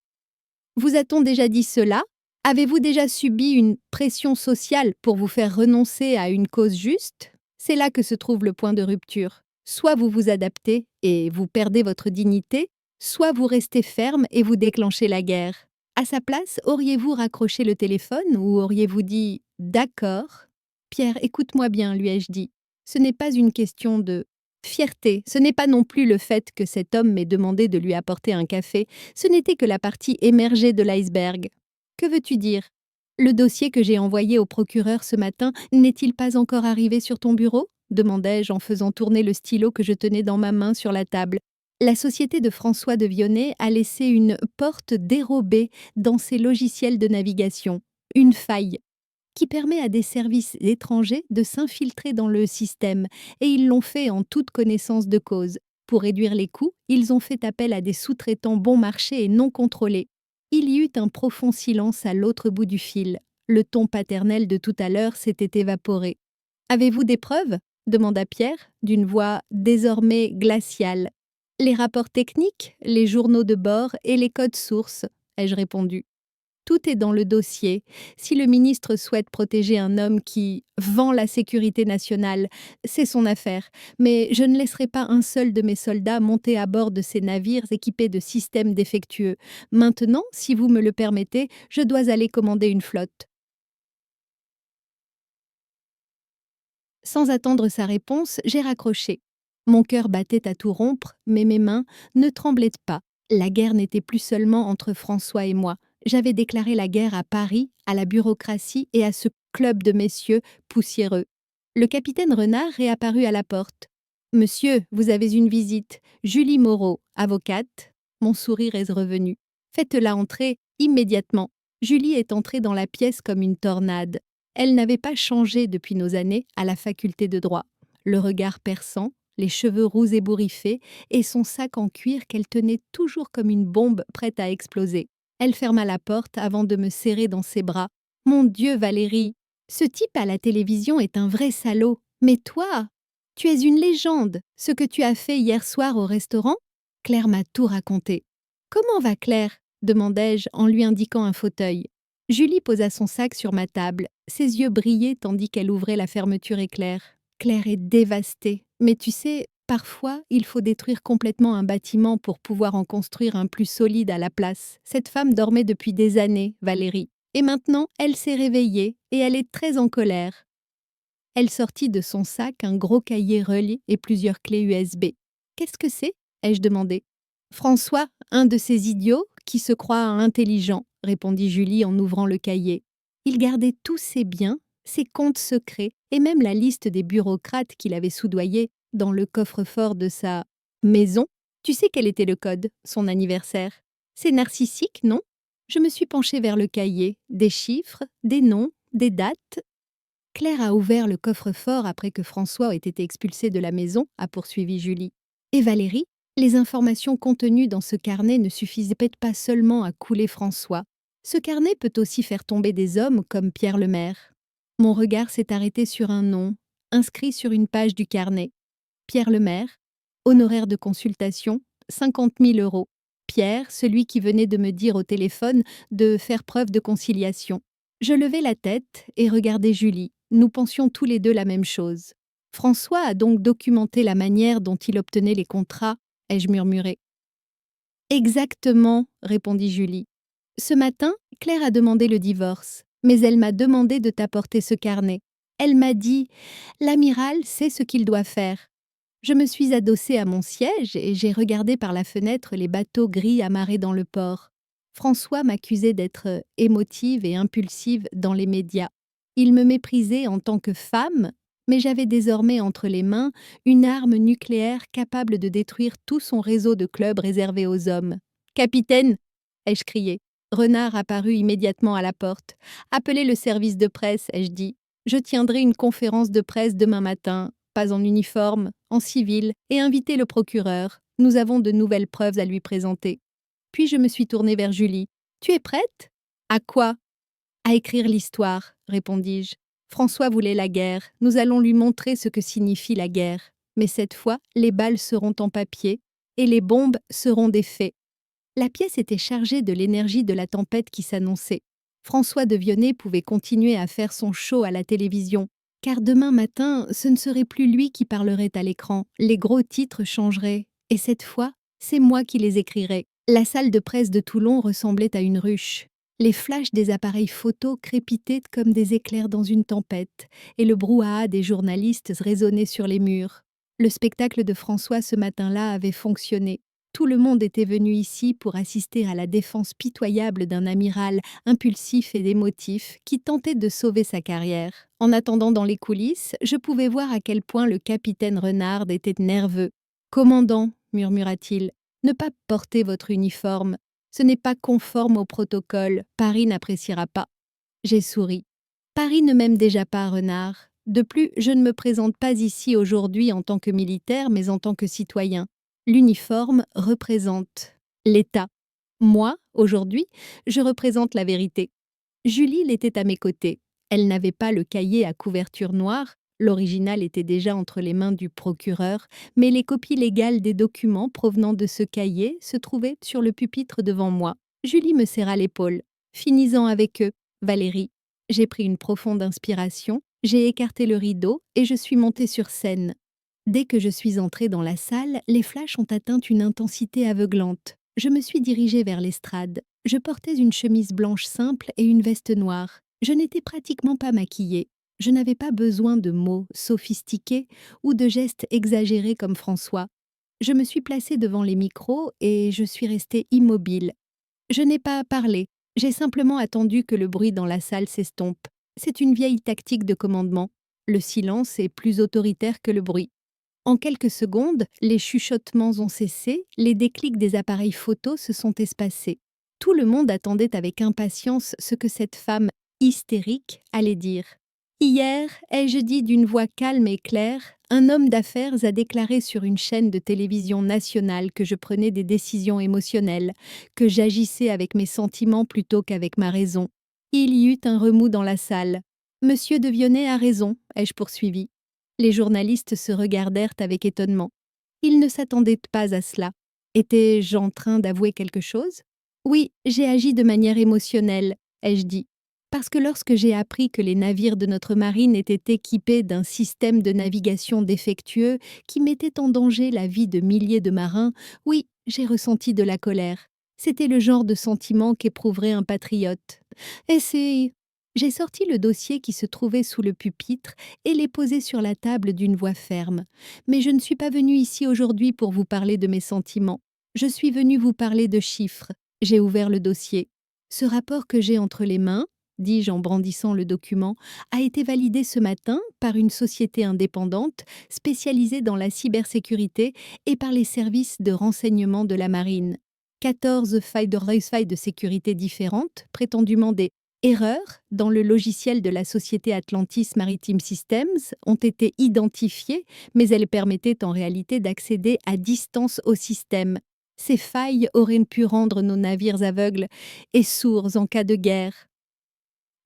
Vous a-t-on déjà dit cela? Avez-vous déjà subi une pression sociale pour vous faire renoncer à une cause juste? C'est là que se trouve le point de rupture. Soit vous vous adaptez et vous perdez votre dignité, soit vous restez ferme et vous déclenchez la guerre. À sa place, auriez-vous raccroché le téléphone ou auriez-vous dit « D'accord » ? Pierre, écoute-moi bien, lui ai-je dit. Ce n'est pas une question de fierté, ce n'est pas non plus le fait que cet homme m'ait demandé de lui apporter un café, ce n'était que la partie émergée de l'iceberg. Que veux-tu dire? Le dossier que j'ai envoyé au procureur ce matin n'est-il pas encore arrivé sur ton bureau? Demandai-je en faisant tourner le stylo que je tenais dans ma main sur la table. La société de François de Vionnet a laissé une porte dérobée dans ses logiciels de navigation, une faille, qui permet à des services étrangers de s'infiltrer dans le système, et ils l'ont fait en toute connaissance de cause. Pour réduire les coûts, ils ont fait appel à des sous-traitants bon marché et non contrôlés. Il y eut un profond silence à l'autre bout du fil. Le ton paternel de tout à l'heure s'était évaporé. « Avez-vous des preuves » demanda Pierre, d'une voix désormais glaciale. « Les rapports techniques, les journaux de bord et les codes sources, ai-je répondu. Tout est dans le dossier. Si le ministre souhaite protéger un homme qui vend la sécurité nationale, c'est son affaire. Mais je ne laisserai pas un seul de mes soldats monter à bord de ces navires équipés de systèmes défectueux. Maintenant, si vous me le permettez, je dois aller commander une flotte. » Sans attendre sa réponse, j'ai raccroché. Mon cœur battait à tout rompre, mais mes mains ne tremblaient pas. La guerre n'était plus seulement entre François et moi. J'avais déclaré la guerre à Paris, à la bureaucratie et à ce club de messieurs poussiéreux. Le capitaine Renard réapparut à la porte. « Monsieur, vous avez une visite. Julie Moreau, avocate. » Mon sourire est revenu. « Faites-la entrer immédiatement. » Julie est entrée dans la pièce comme une tornade. Elle n'avait pas changé depuis nos années à la faculté de droit. Le regard perçant, les cheveux roux ébouriffés et son sac en cuir qu'elle tenait toujours comme une bombe prête à exploser. Elle ferma la porte avant de me serrer dans ses bras. « Mon Dieu, Valérie, ce type à la télévision est un vrai salaud. Mais toi, tu es une légende. Ce que tu as fait hier soir au restaurant ?» Claire m'a tout raconté. « Comment va Claire ?» demandai-je en lui indiquant un fauteuil. Julie posa son sac sur ma table. Ses yeux brillaient tandis qu'elle ouvrait la fermeture éclair. « Claire est dévastée. Mais tu sais, parfois, il faut détruire complètement un bâtiment pour pouvoir en construire un plus solide à la place. Cette femme dormait depuis des années, Valérie. Et maintenant, elle s'est réveillée et elle est très en colère. » Elle sortit de son sac un gros cahier relié et plusieurs clés USB. « Qu'est-ce que c'est ?» ai-je demandé. « François, un de ces idiots qui se croient intelligents, » répondit Julie en ouvrant le cahier. Il gardait tous ses biens, ses comptes secrets et même la liste des bureaucrates qu'il avait soudoyés dans le coffre-fort de sa maison. Tu sais quel était le code, son anniversaire? C'est narcissique, non? Je me suis penchée vers le cahier, des chiffres, des noms, des dates. Claire a ouvert le coffre-fort après que François ait été expulsé de la maison, a poursuivi Julie. Et Valérie, les informations contenues dans ce carnet ne suffisaient pas seulement à couler François. Ce carnet peut aussi faire tomber des hommes comme Pierre Lemaire. Mon regard s'est arrêté sur un nom, inscrit sur une page du carnet. Pierre Lemaire, honoraire de consultation, 50 000 €. Pierre, celui qui venait de me dire au téléphone de faire preuve de conciliation. Je levai la tête et regardai Julie. Nous pensions tous les deux la même chose. François a donc documenté la manière dont il obtenait les contrats, ai-je murmuré. Exactement, répondit Julie. Ce matin, Claire a demandé le divorce, mais elle m'a demandé de t'apporter ce carnet. Elle m'a dit: «L'amiral sait ce qu'il doit faire». Je me suis adossée à mon siège et j'ai regardé par la fenêtre les bateaux gris amarrés dans le port. François m'accusait d'être émotive et impulsive dans les médias. Il me méprisait en tant que femme, mais j'avais désormais entre les mains une arme nucléaire capable de détruire tout son réseau de clubs réservés aux hommes. «Capitaine!» ai-je crié. Renard apparut immédiatement à la porte. «Appelez le service de presse», ai-je dit. «Je tiendrai une conférence de presse demain matin, pas en uniforme, en civil, et invitez le procureur. Nous avons de nouvelles preuves à lui présenter.» Puis je me suis tournée vers Julie. «Tu es prête?» «À quoi?» «À écrire l'histoire», répondis-je. «François voulait la guerre. Nous allons lui montrer ce que signifie la guerre. Mais cette fois, les balles seront en papier et les bombes seront des faits.» La pièce était chargée de l'énergie de la tempête qui s'annonçait. François de Vionnet pouvait continuer à faire son show à la télévision, car demain matin, ce ne serait plus lui qui parlerait à l'écran, les gros titres changeraient, et cette fois, c'est moi qui les écrirais. La salle de presse de Toulon ressemblait à une ruche. Les flashs des appareils photo crépitaient comme des éclairs dans une tempête, et le brouhaha des journalistes résonnait sur les murs. Le spectacle de François ce matin-là avait fonctionné. Tout le monde était venu ici pour assister à la défense pitoyable d'un amiral impulsif et émotif qui tentait de sauver sa carrière. En attendant dans les coulisses, je pouvais voir à quel point le capitaine Renard était nerveux. « Commandant, murmura-t-il, ne pas porter votre uniforme. Ce n'est pas conforme au protocole. Paris n'appréciera pas. » J'ai souri. Paris ne m'aime déjà pas, Renard. De plus, je ne me présente pas ici aujourd'hui en tant que militaire, mais en tant que citoyen. L'uniforme représente l'État. Moi, aujourd'hui, je représente la vérité. Julie l'était à mes côtés. Elle n'avait pas le cahier à couverture noire, l'original était déjà entre les mains du procureur, mais les copies légales des documents provenant de ce cahier se trouvaient sur le pupitre devant moi. Julie me serra l'épaule. Finis-en avec eux, Valérie. J'ai pris une profonde inspiration, j'ai écarté le rideau et je suis montée sur scène. Dès que je suis entrée dans la salle, les flashs ont atteint une intensité aveuglante. Je me suis dirigée vers l'estrade. Je portais une chemise blanche simple et une veste noire. Je n'étais pratiquement pas maquillée. Je n'avais pas besoin de mots sophistiqués ou de gestes exagérés comme François. Je me suis placée devant les micros et je suis restée immobile. Je n'ai pas parlé. J'ai simplement attendu que le bruit dans la salle s'estompe. C'est une vieille tactique de commandement. Le silence est plus autoritaire que le bruit. En quelques secondes, les chuchotements ont cessé, les déclics des appareils photos se sont espacés. Tout le monde attendait avec impatience ce que cette femme hystérique allait dire. Hier, ai-je dit d'une voix calme et claire, un homme d'affaires a déclaré sur une chaîne de télévision nationale que je prenais des décisions émotionnelles, que j'agissais avec mes sentiments plutôt qu'avec ma raison. Il y eut un remous dans la salle. Monsieur de Vionnet a raison, ai-je poursuivi. Les journalistes se regardèrent avec étonnement. Ils ne s'attendaient pas à cela. Étais-je en train d'avouer quelque chose? Oui, j'ai agi de manière émotionnelle, ai-je dit. Parce que lorsque j'ai appris que les navires de notre marine étaient équipés d'un système de navigation défectueux qui mettait en danger la vie de milliers de marins, oui, j'ai ressenti de la colère. C'était le genre de sentiment qu'éprouverait un patriote. Et c'est... J'ai sorti le dossier qui se trouvait sous le pupitre et l'ai posé sur la table d'une voix ferme. Mais je ne suis pas venue ici aujourd'hui pour vous parler de mes sentiments. Je suis venue vous parler de chiffres. J'ai ouvert le dossier. Ce rapport que j'ai entre les mains, dis-je en brandissant le document, a été validé ce matin par une société indépendante spécialisée dans la cybersécurité et par les services de renseignement de la marine. 14 failles de sécurité différentes, prétendument des erreurs dans le logiciel de la société Atlantis Maritime Systems ont été identifiées, mais elles permettaient en réalité d'accéder à distance au système. Ces failles auraient pu rendre nos navires aveugles et sourds en cas de guerre.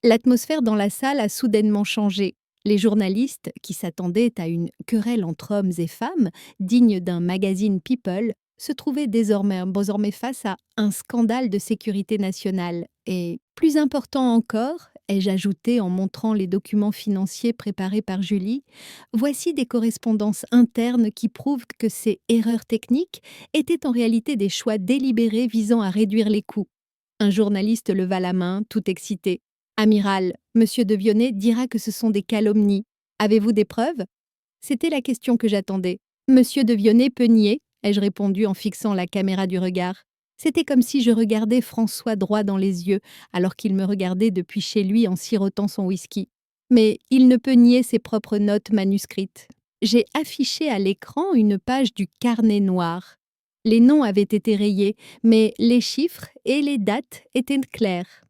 L'atmosphère dans la salle a soudainement changé. Les journalistes, qui s'attendaient à une querelle entre hommes et femmes, digne d'un magazine People, se trouvaient désormais face à un scandale de sécurité nationale. Et, plus important encore, ai-je ajouté en montrant les documents financiers préparés par Julie, voici des correspondances internes qui prouvent que ces erreurs techniques étaient en réalité des choix délibérés visant à réduire les coûts. Un journaliste leva la main, tout excité. Amiral, monsieur de Vionnet dira que ce sont des calomnies. Avez-vous des preuves? C'était la question que j'attendais. Monsieur de Vionnet peut nier, ai-je répondu en fixant la caméra du regard. C'était comme si je regardais François droit dans les yeux, alors qu'il me regardait depuis chez lui en sirotant son whisky. Mais il ne peut nier ses propres notes manuscrites. J'ai affiché à l'écran une page du carnet noir. Les noms avaient été rayés, mais les chiffres et les dates étaient clairs.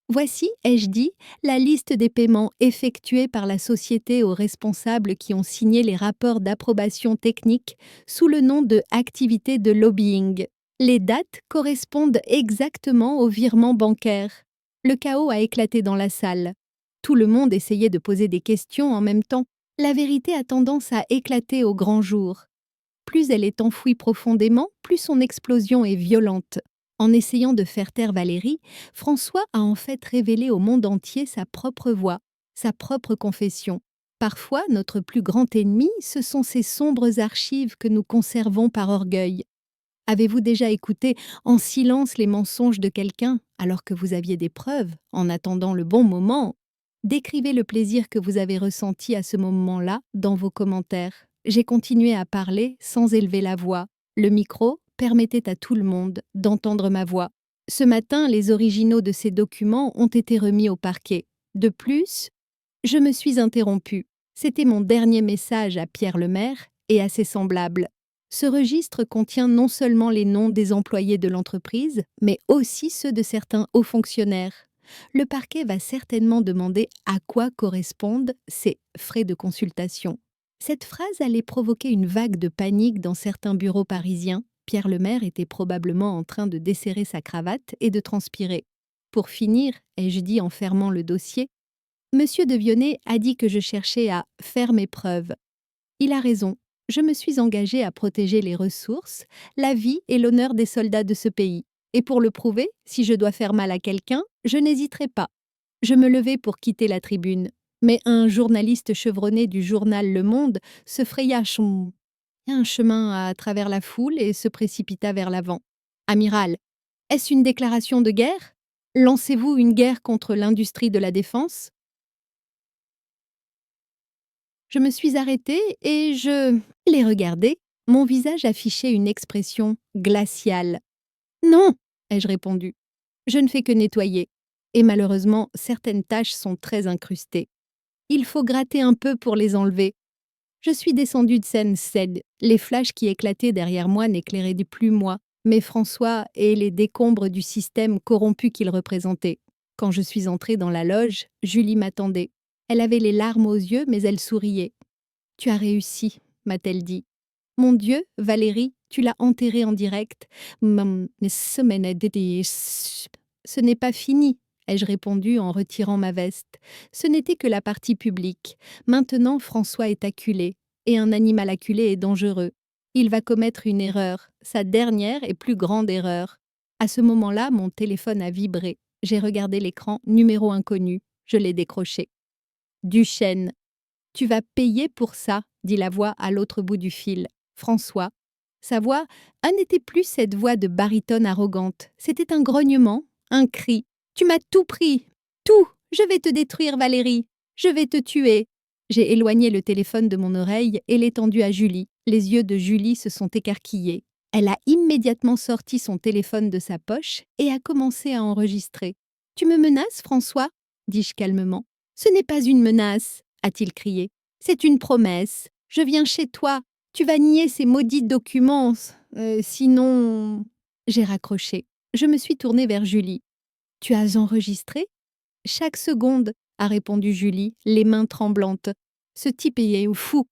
Voici, ai-je dit, la liste des paiements effectués par la société aux responsables qui ont signé les rapports d'approbation technique sous le nom de activité de lobbying. Les dates correspondent exactement aux virements bancaires. Le chaos a éclaté dans la salle. Tout le monde essayait de poser des questions en même temps. La vérité a tendance à éclater au grand jour. Plus elle est enfouie profondément, plus son explosion est violente. En essayant de faire taire Valérie, François a en fait révélé au monde entier sa propre voix, sa propre confession. Parfois, notre plus grand ennemi, ce sont ces sombres archives que nous conservons par orgueil. Avez-vous déjà écouté en silence les mensonges de quelqu'un, alors que vous aviez des preuves, en attendant le bon moment? Décrivez le plaisir que vous avez ressenti à ce moment-là dans vos commentaires. J'ai continué à parler sans élever la voix. Le micro permettait à tout le monde d'entendre ma voix. Ce matin, les originaux de ces documents ont été remis au parquet. De plus, je me suis interrompue. C'était mon dernier message à Pierre Lemaire et à ses semblables. Ce registre contient non seulement les noms des employés de l'entreprise, mais aussi ceux de certains hauts fonctionnaires. Le parquet va certainement demander à quoi correspondent ces frais de consultation. Cette phrase allait provoquer une vague de panique dans certains bureaux parisiens. Pierre Lemaire était probablement en train de desserrer sa cravate et de transpirer. Pour finir, ai-je dit en fermant le dossier, Monsieur de Vionnet a dit que je cherchais à faire mes preuves. Il a raison. Je me suis engagée à protéger les ressources, la vie et l'honneur des soldats de ce pays. Et pour le prouver, si je dois faire mal à quelqu'un, je n'hésiterai pas. Je me levai pour quitter la tribune. Mais un journaliste chevronné du journal Le Monde se fraya un chemin à travers la foule et se précipita vers l'avant. Amiral, est-ce une déclaration de guerre? Lancez-vous une guerre contre l'industrie de la défense? Je me suis arrêtée et je les regardais. Mon visage affichait une expression glaciale. Non, ai-je répondu. Je ne fais que nettoyer. Et malheureusement, certaines taches sont très incrustées. Il faut gratter un peu pour les enlever. Je suis descendue de scène cède. Les flashs qui éclataient derrière moi n'éclairaient plus moi, mais François et les décombres du système corrompu qu'il représentait. Quand je suis entrée dans la loge, Julie m'attendait. Elle avait les larmes aux yeux, mais elle souriait. « Tu as réussi », m'a-t-elle dit. « Mon Dieu, Valérie, tu l'as enterré en direct. Ce n'est pas fini, ai-je répondu en retirant ma veste. Ce n'était que la partie publique. Maintenant, François est acculé, et un animal acculé est dangereux. Il va commettre une erreur, sa dernière et plus grande erreur. À ce moment-là, mon téléphone a vibré. J'ai regardé l'écran, numéro inconnu. Je l'ai décroché. Duchesne. Tu vas payer pour ça, dit la voix à l'autre bout du fil. François. Sa voix n'était plus cette voix de baryton arrogante. C'était un grognement, un cri. Tu m'as tout pris. Tout. Je vais te détruire, Valérie. Je vais te tuer. J'ai éloigné le téléphone de mon oreille et l'ai tendu à Julie. Les yeux de Julie se sont écarquillés. Elle a immédiatement sorti son téléphone de sa poche et a commencé à enregistrer. « Tu me menaces, François ?» dis-je calmement. « Ce n'est pas une menace, » a-t-il crié. « C'est une promesse. Je viens chez toi. Tu vas nier ces maudits documents. Sinon... » J'ai raccroché. Je me suis tournée vers Julie. « Tu as enregistré ?»« Chaque seconde, » a répondu Julie, les mains tremblantes. « Ce type est fou. »«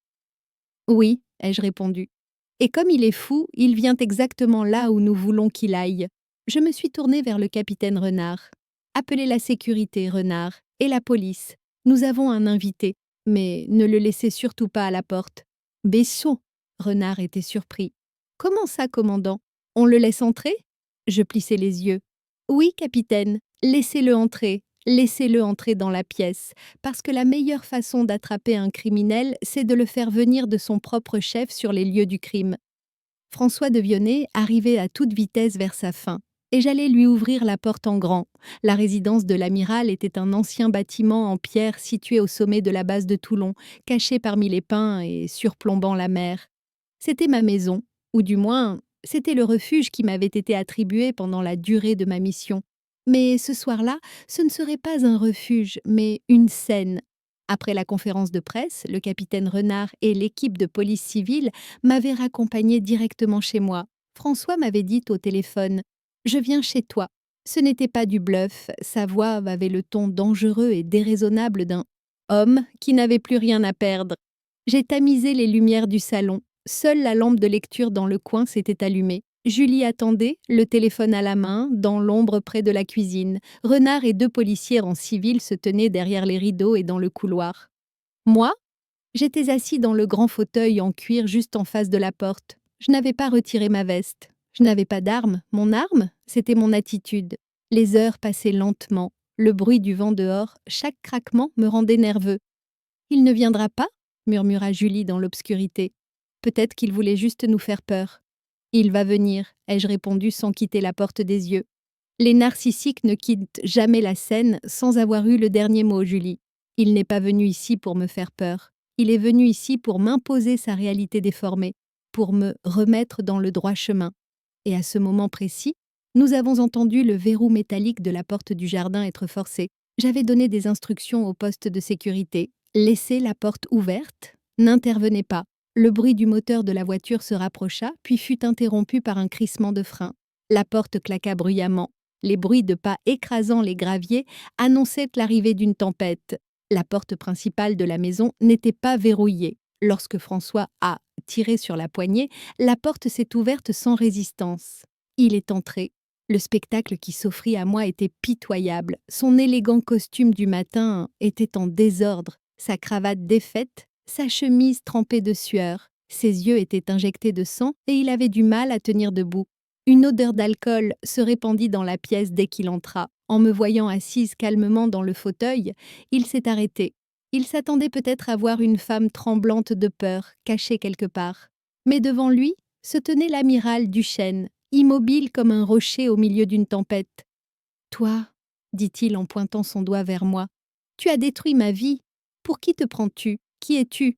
Oui, » ai-je répondu. « Et comme il est fou, il vient exactement là où nous voulons qu'il aille. » Je me suis tournée vers le capitaine Renard. « Appelez la sécurité, Renard, et la police. Nous avons un invité, mais ne le laissez surtout pas à la porte. »« Besson !» Renard était surpris. « Comment ça, commandant? On le laisse entrer ?» Je plissai les yeux. « Oui, capitaine, laissez-le entrer. Laissez-le entrer dans la pièce, parce que la meilleure façon d'attraper un criminel, c'est de le faire venir de son propre chef sur les lieux du crime. » François de Vionnet arrivait à toute vitesse vers sa fin. et j'allais lui ouvrir la porte en grand. La résidence de l'amiral était un ancien bâtiment en pierre situé au sommet de la base de Toulon, caché parmi les pins et surplombant la mer. C'était ma maison, ou du moins, c'était le refuge qui m'avait été attribué pendant la durée de ma mission. Mais ce soir-là, ce ne serait pas un refuge, mais une scène. Après la conférence de presse, le capitaine Renard et l'équipe de police civile m'avaient raccompagné directement chez moi. François m'avait dit au téléphone « Je viens chez toi ». Ce n'était pas du bluff, sa voix avait le ton dangereux et déraisonnable d'un homme qui n'avait plus rien à perdre. J'ai tamisé les lumières du salon. Seule la lampe de lecture dans le coin s'était allumée. Julie attendait, le téléphone à la main, dans l'ombre près de la cuisine. Renard et 2 policiers en civil se tenaient derrière les rideaux et dans le couloir. Moi, j'étais assis dans le grand fauteuil en cuir juste en face de la porte. Je n'avais pas retiré ma veste. Je n'avais pas d'arme. Mon arme, c'était mon attitude. Les heures passaient lentement. Le bruit du vent dehors, chaque craquement me rendait nerveux. « Il ne viendra pas ?» murmura Julie dans l'obscurité. Peut-être qu'il voulait juste nous faire peur. « Il va venir », ai-je répondu sans quitter la porte des yeux. Les narcissiques ne quittent jamais la scène sans avoir eu le dernier mot, Julie. Il n'est pas venu ici pour me faire peur. Il est venu ici pour m'imposer sa réalité déformée, pour me remettre dans le droit chemin. Et à ce moment précis, nous avons entendu le verrou métallique de la porte du jardin être forcé. J'avais donné des instructions au poste de sécurité. Laissez la porte ouverte, n'intervenez pas. Le bruit du moteur de la voiture se rapprocha, puis fut interrompu par un crissement de frein. La porte claqua bruyamment. Les bruits de pas écrasant les graviers annonçaient l'arrivée d'une tempête. La porte principale de la maison n'était pas verrouillée. Lorsque François a tiré sur la poignée, la porte s'est ouverte sans résistance. Il est entré. Le spectacle qui s'offrit à moi était pitoyable. Son élégant costume du matin était en désordre, sa cravate défaite, sa chemise trempée de sueur. Ses yeux étaient injectés de sang et il avait du mal à tenir debout. Une odeur d'alcool se répandit dans la pièce dès qu'il entra. En me voyant assise calmement dans le fauteuil, il s'est arrêté. Il s'attendait peut-être à voir une femme tremblante de peur, cachée quelque part. Mais devant lui se tenait l'amiral Duchesne, immobile comme un rocher au milieu d'une tempête. « Toi, dit-il en pointant son doigt vers moi, tu as détruit ma vie. Pour qui te prends-tu? Qui es-tu »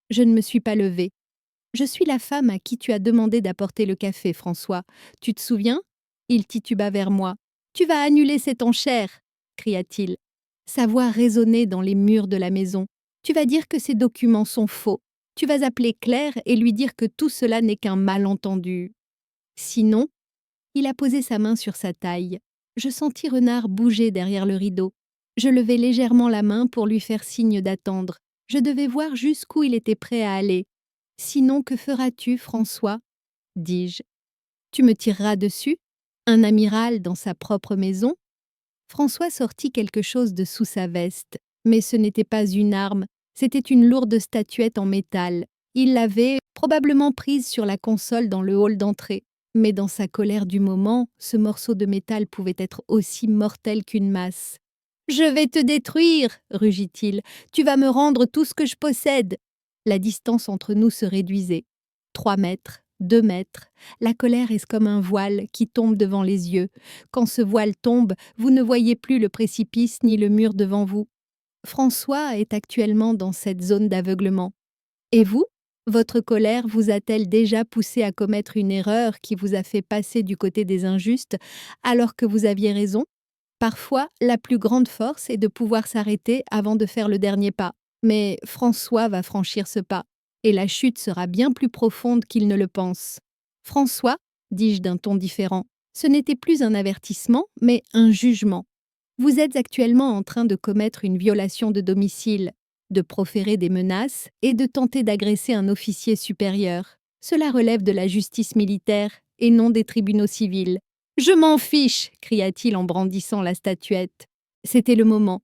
Je ne me suis pas levée. « Je suis la femme à qui tu as demandé d'apporter le café, François. Tu te souviens ?» Il tituba vers moi. « Tu vas annuler cette enchère !» cria-t-il. Sa voix résonnait dans les murs de la maison. « Tu vas dire que ces documents sont faux. Tu vas appeler Claire et lui dire que tout cela n'est qu'un malentendu. Sinon, » il a posé sa main sur sa taille. Je sentis Renard bouger derrière le rideau. Je levai légèrement la main pour lui faire signe d'attendre. Je devais voir jusqu'où il était prêt à aller. « Sinon, que feras-tu, François ?» dis-je. « Tu me tireras dessus? Un amiral dans sa propre maison ?» François sortit quelque chose de sous sa veste, mais ce n'était pas une arme, c'était une lourde statuette en métal. Il l'avait probablement prise sur la console dans le hall d'entrée. Mais dans sa colère du moment, ce morceau de métal pouvait être aussi mortel qu'une masse. « Je vais te détruire !» rugit-il. « Tu vas me rendre tout ce que je possède !» La distance entre nous se réduisait. 3 mètres, 2 mètres. La colère est comme un voile qui tombe devant les yeux. Quand ce voile tombe, vous ne voyez plus le précipice ni le mur devant vous. François est actuellement dans cette zone d'aveuglement. Et vous ? Votre colère vous a-t-elle déjà poussé à commettre une erreur qui vous a fait passer du côté des injustes alors que vous aviez raison ? Parfois, la plus grande force est de pouvoir s'arrêter avant de faire le dernier pas. Mais François va franchir ce pas, et la chute sera bien plus profonde qu'il ne le pense. « François, » dis-je d'un ton différent, ce n'était plus un avertissement, mais un jugement. Vous êtes actuellement en train de commettre une violation de domicile, de proférer des menaces et de tenter d'agresser un officier supérieur. Cela relève de la justice militaire et non des tribunaux civils. « Je m'en fiche !» cria-t-il en brandissant la statuette. C'était le moment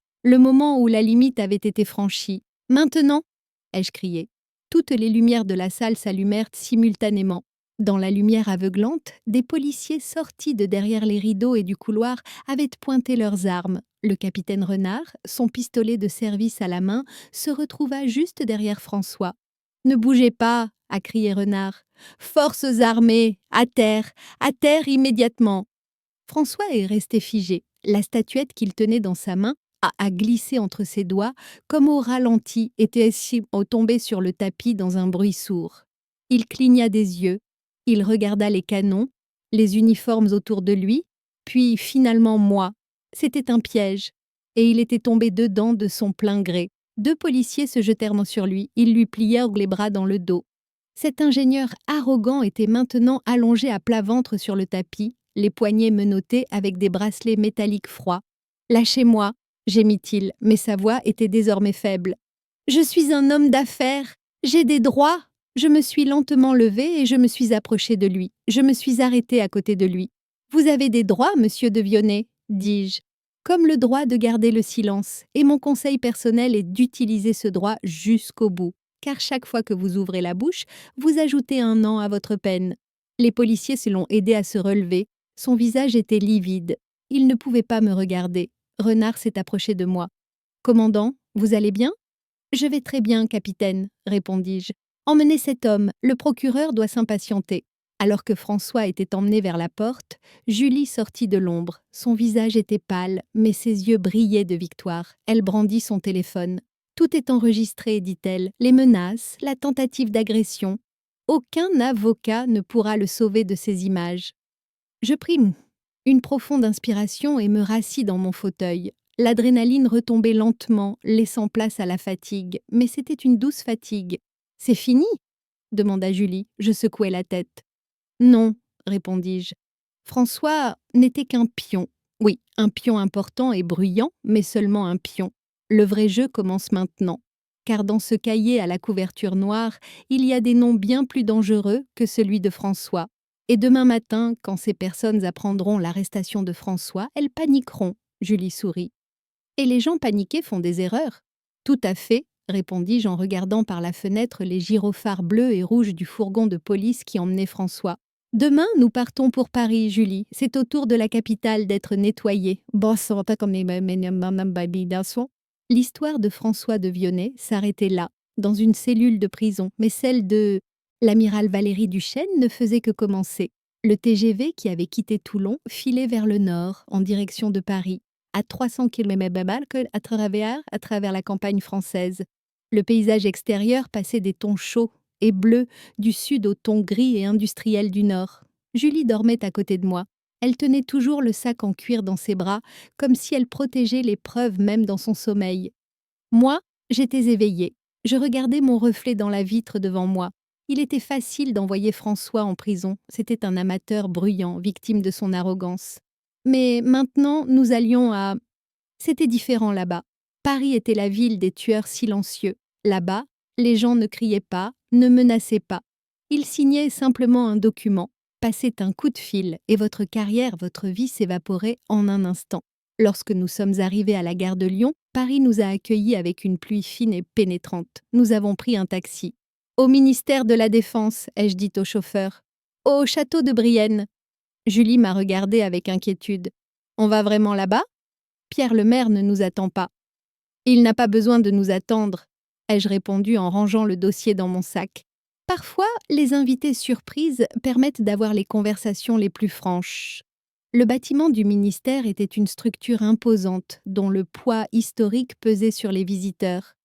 où la limite avait été franchie. « Maintenant !» ai-je crié. Toutes les lumières de la salle s'allumèrent simultanément. Dans la lumière aveuglante, des policiers sortis de derrière les rideaux et du couloir avaient pointé leurs armes. Le capitaine Renard, son pistolet de service à la main, se retrouva juste derrière François. « Ne bougez pas !» a crié Renard. « Forces armées, à terre immédiatement !» François est resté figé. La statuette qu'il tenait dans sa main a glissé entre ses doigts, comme au ralenti, était tombé sur le tapis dans un bruit sourd. Il cligna des yeux, il regarda les canons, les uniformes autour de lui, puis finalement moi. C'était un piège, et il était tombé dedans de son plein gré. 2 policiers se jetèrent sur lui, ils lui plièrent les bras dans le dos. Cet ingénieur arrogant était maintenant allongé à plat ventre sur le tapis, les poignets menottés avec des bracelets métalliques froids. « Lâchez-moi !» gémit-il, mais sa voix était désormais faible. « Je suis un homme d'affaires, j'ai des droits !» Je me suis lentement levée et je me suis approchée de lui. Je me suis arrêtée à côté de lui. « Vous avez des droits, monsieur de Vionnet ?» dis-je. « Comme le droit de garder le silence, et mon conseil personnel est d'utiliser ce droit jusqu'au bout, car chaque fois que vous ouvrez la bouche, vous ajoutez 1 an à votre peine. » Les policiers se l'ont aidé à se relever. Son visage était livide. Il ne pouvait pas me regarder. Renard s'est approché de moi. « Commandant, vous allez bien ?»« Je vais très bien, capitaine, » répondis-je. « Emmenez cet homme, le procureur doit s'impatienter. » Alors que François était emmené vers la porte, Julie sortit de l'ombre. Son visage était pâle, mais ses yeux brillaient de victoire. Elle brandit son téléphone. « Tout est enregistré, dit-elle, les menaces, la tentative d'agression. Aucun avocat ne pourra le sauver de ces images. » Je pris une profonde inspiration et me rassis dans mon fauteuil. L'adrénaline retombait lentement, laissant place à la fatigue, mais c'était une douce fatigue. « C'est fini ?» demanda Julie. Je secouai la tête. « Non, » répondis-je. François n'était qu'un pion. Oui, un pion important et bruyant, mais seulement un pion. Le vrai jeu commence maintenant. Car dans ce cahier à la couverture noire, il y a des noms bien plus dangereux que celui de François. Et demain matin, quand ces personnes apprendront l'arrestation de François, elles paniqueront, Julie sourit. Et les gens paniqués font des erreurs. Tout à fait, répondis-je en regardant par la fenêtre les gyrophares bleus et rouges du fourgon de police qui emmenait François. Demain, nous partons pour Paris, Julie. C'est au tour de la capitale d'être nettoyée. L'histoire de François de Vionnet s'arrêtait là, dans une cellule de prison, mais celle de l'amiral Valéry Duchesne ne faisait que commencer. Le TGV qui avait quitté Toulon filait vers le nord, en direction de Paris, à 300 km à travers la campagne française. Le paysage extérieur passait des tons chauds et bleus du sud au ton gris et industriel du nord. Julie dormait à côté de moi. Elle tenait toujours le sac en cuir dans ses bras, comme si elle protégeait l'épreuve même dans son sommeil. Moi, j'étais éveillée. Je regardais mon reflet dans la vitre devant moi. Il était facile d'envoyer François en prison. C'était un amateur bruyant, victime de son arrogance. Mais maintenant, nous allions à... C'était différent là-bas. Paris était la ville des tueurs silencieux. Là-bas, les gens ne criaient pas, ne menaçaient pas. Ils signaient simplement un document, passaient un coup de fil et votre carrière, votre vie s'évaporait en un instant. Lorsque nous sommes arrivés à la gare de Lyon, Paris nous a accueillis avec une pluie fine et pénétrante. Nous avons pris un taxi. « Au ministère de la Défense », ai-je dit au chauffeur. « Au château de Brienne ». Julie m'a regardée avec inquiétude. « On va vraiment là-bas ?» Pierre le maire ne nous attend pas. « Il n'a pas besoin de nous attendre », ai-je répondu en rangeant le dossier dans mon sac. Parfois, les invités surprises permettent d'avoir les conversations les plus franches. Le bâtiment du ministère était une structure imposante dont le poids historique pesait sur les visiteurs.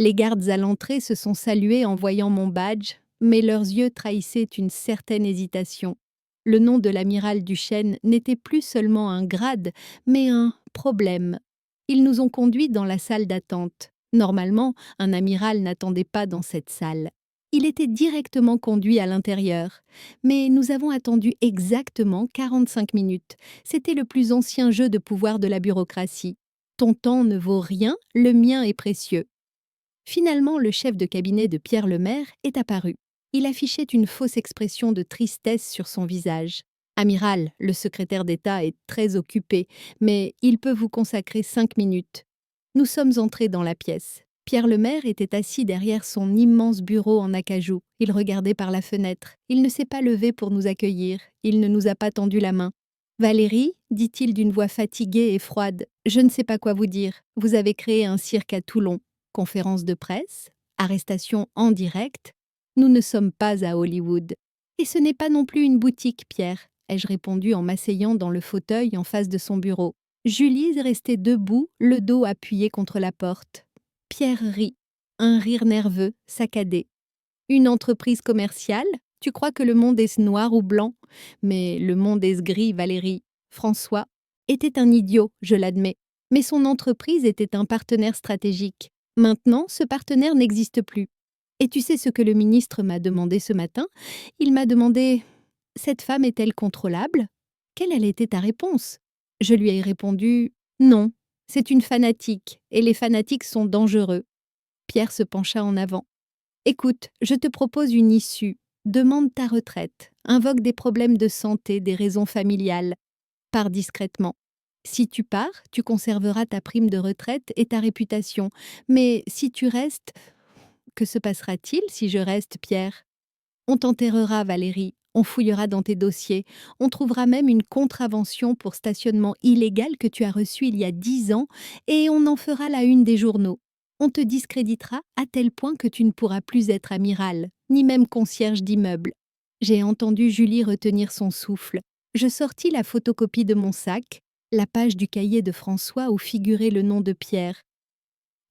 Les gardes à l'entrée se sont salués en voyant mon badge, mais leurs yeux trahissaient une certaine hésitation. Le nom de l'amiral Duchesne n'était plus seulement un grade, mais un problème. Ils nous ont conduits dans la salle d'attente. Normalement, un amiral n'attendait pas dans cette salle. Il était directement conduit à l'intérieur. Mais nous avons attendu exactement 45 minutes. C'était le plus ancien jeu de pouvoir de la bureaucratie. Ton temps ne vaut rien, le mien est précieux. Finalement, le chef de cabinet de Pierre le maire est apparu. Il affichait une fausse expression de tristesse sur son visage. « Amiral, le secrétaire d'État est très occupé, mais il peut vous consacrer 5 minutes. » Nous sommes entrés dans la pièce. Pierre le maire était assis derrière son immense bureau en acajou. Il regardait par la fenêtre. Il ne s'est pas levé pour nous accueillir. Il ne nous a pas tendu la main. « Valérie, dit-il d'une voix fatiguée et froide, je ne sais pas quoi vous dire. Vous avez créé un cirque à Toulon. Conférence de presse, arrestation en direct. Nous ne sommes pas à Hollywood. Et ce n'est pas non plus une boutique, Pierre. ai-je répondu en m'asseyant dans le fauteuil en face de son bureau. Julie restait debout, le dos appuyé contre la porte. Pierre rit, un rire nerveux, saccadé. Une entreprise commerciale? Tu crois que le monde est noir ou blanc? Mais le monde est gris, Valérie. François était un idiot, je l'admets. Mais son entreprise était un partenaire stratégique. Maintenant, ce partenaire n'existe plus. Et tu sais ce que le ministre m'a demandé ce matin? Il m'a demandé: cette femme est-elle contrôlable? Quelle a été ta réponse? Je lui ai répondu: non, c'est une fanatique, et les fanatiques sont dangereux. Pierre se pencha en avant. Écoute, je te propose une issue. Demande ta retraite. Invoque des problèmes de santé, des raisons familiales. Pars discrètement. Si tu pars, tu conserveras ta prime de retraite et ta réputation. Mais si tu restes, que se passera-t-il si je reste, Pierre? On t'enterrera, Valérie. On fouillera dans tes dossiers. On trouvera même une contravention pour stationnement illégal que tu as reçu il y a 10 ans et on en fera la une des journaux. On te discréditera à tel point que tu ne pourras plus être amiral, ni même concierge d'immeuble. J'ai entendu Julie retenir son souffle. Je sortis la photocopie de mon sac, la page du cahier de François où figurait le nom de Pierre.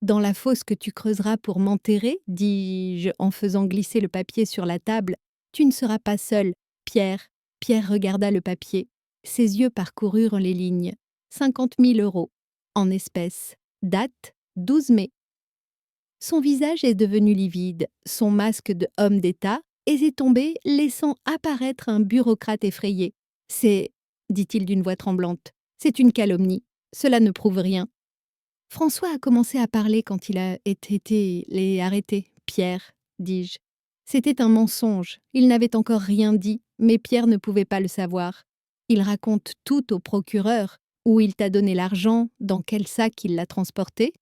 Dans la fosse que tu creuseras pour m'enterrer, dis-je en faisant glisser le papier sur la table, tu ne seras pas seul, Pierre. Pierre regarda le papier. Ses yeux parcoururent les lignes. 50 000 euros. En espèces. Date 12 mai. Son visage est devenu livide, son masque de homme d'État est tombé, laissant apparaître un bureaucrate effrayé. C'est, dit-il d'une voix tremblante, c'est une calomnie. Cela ne prouve rien. François a commencé à parler quand il a été arrêté. Pierre, dis-je. C'était un mensonge. Il n'avait encore rien dit, mais Pierre ne pouvait pas le savoir. Il raconte tout au procureur. Où il t'a donné l'argent, dans quel sac il l'a transporté.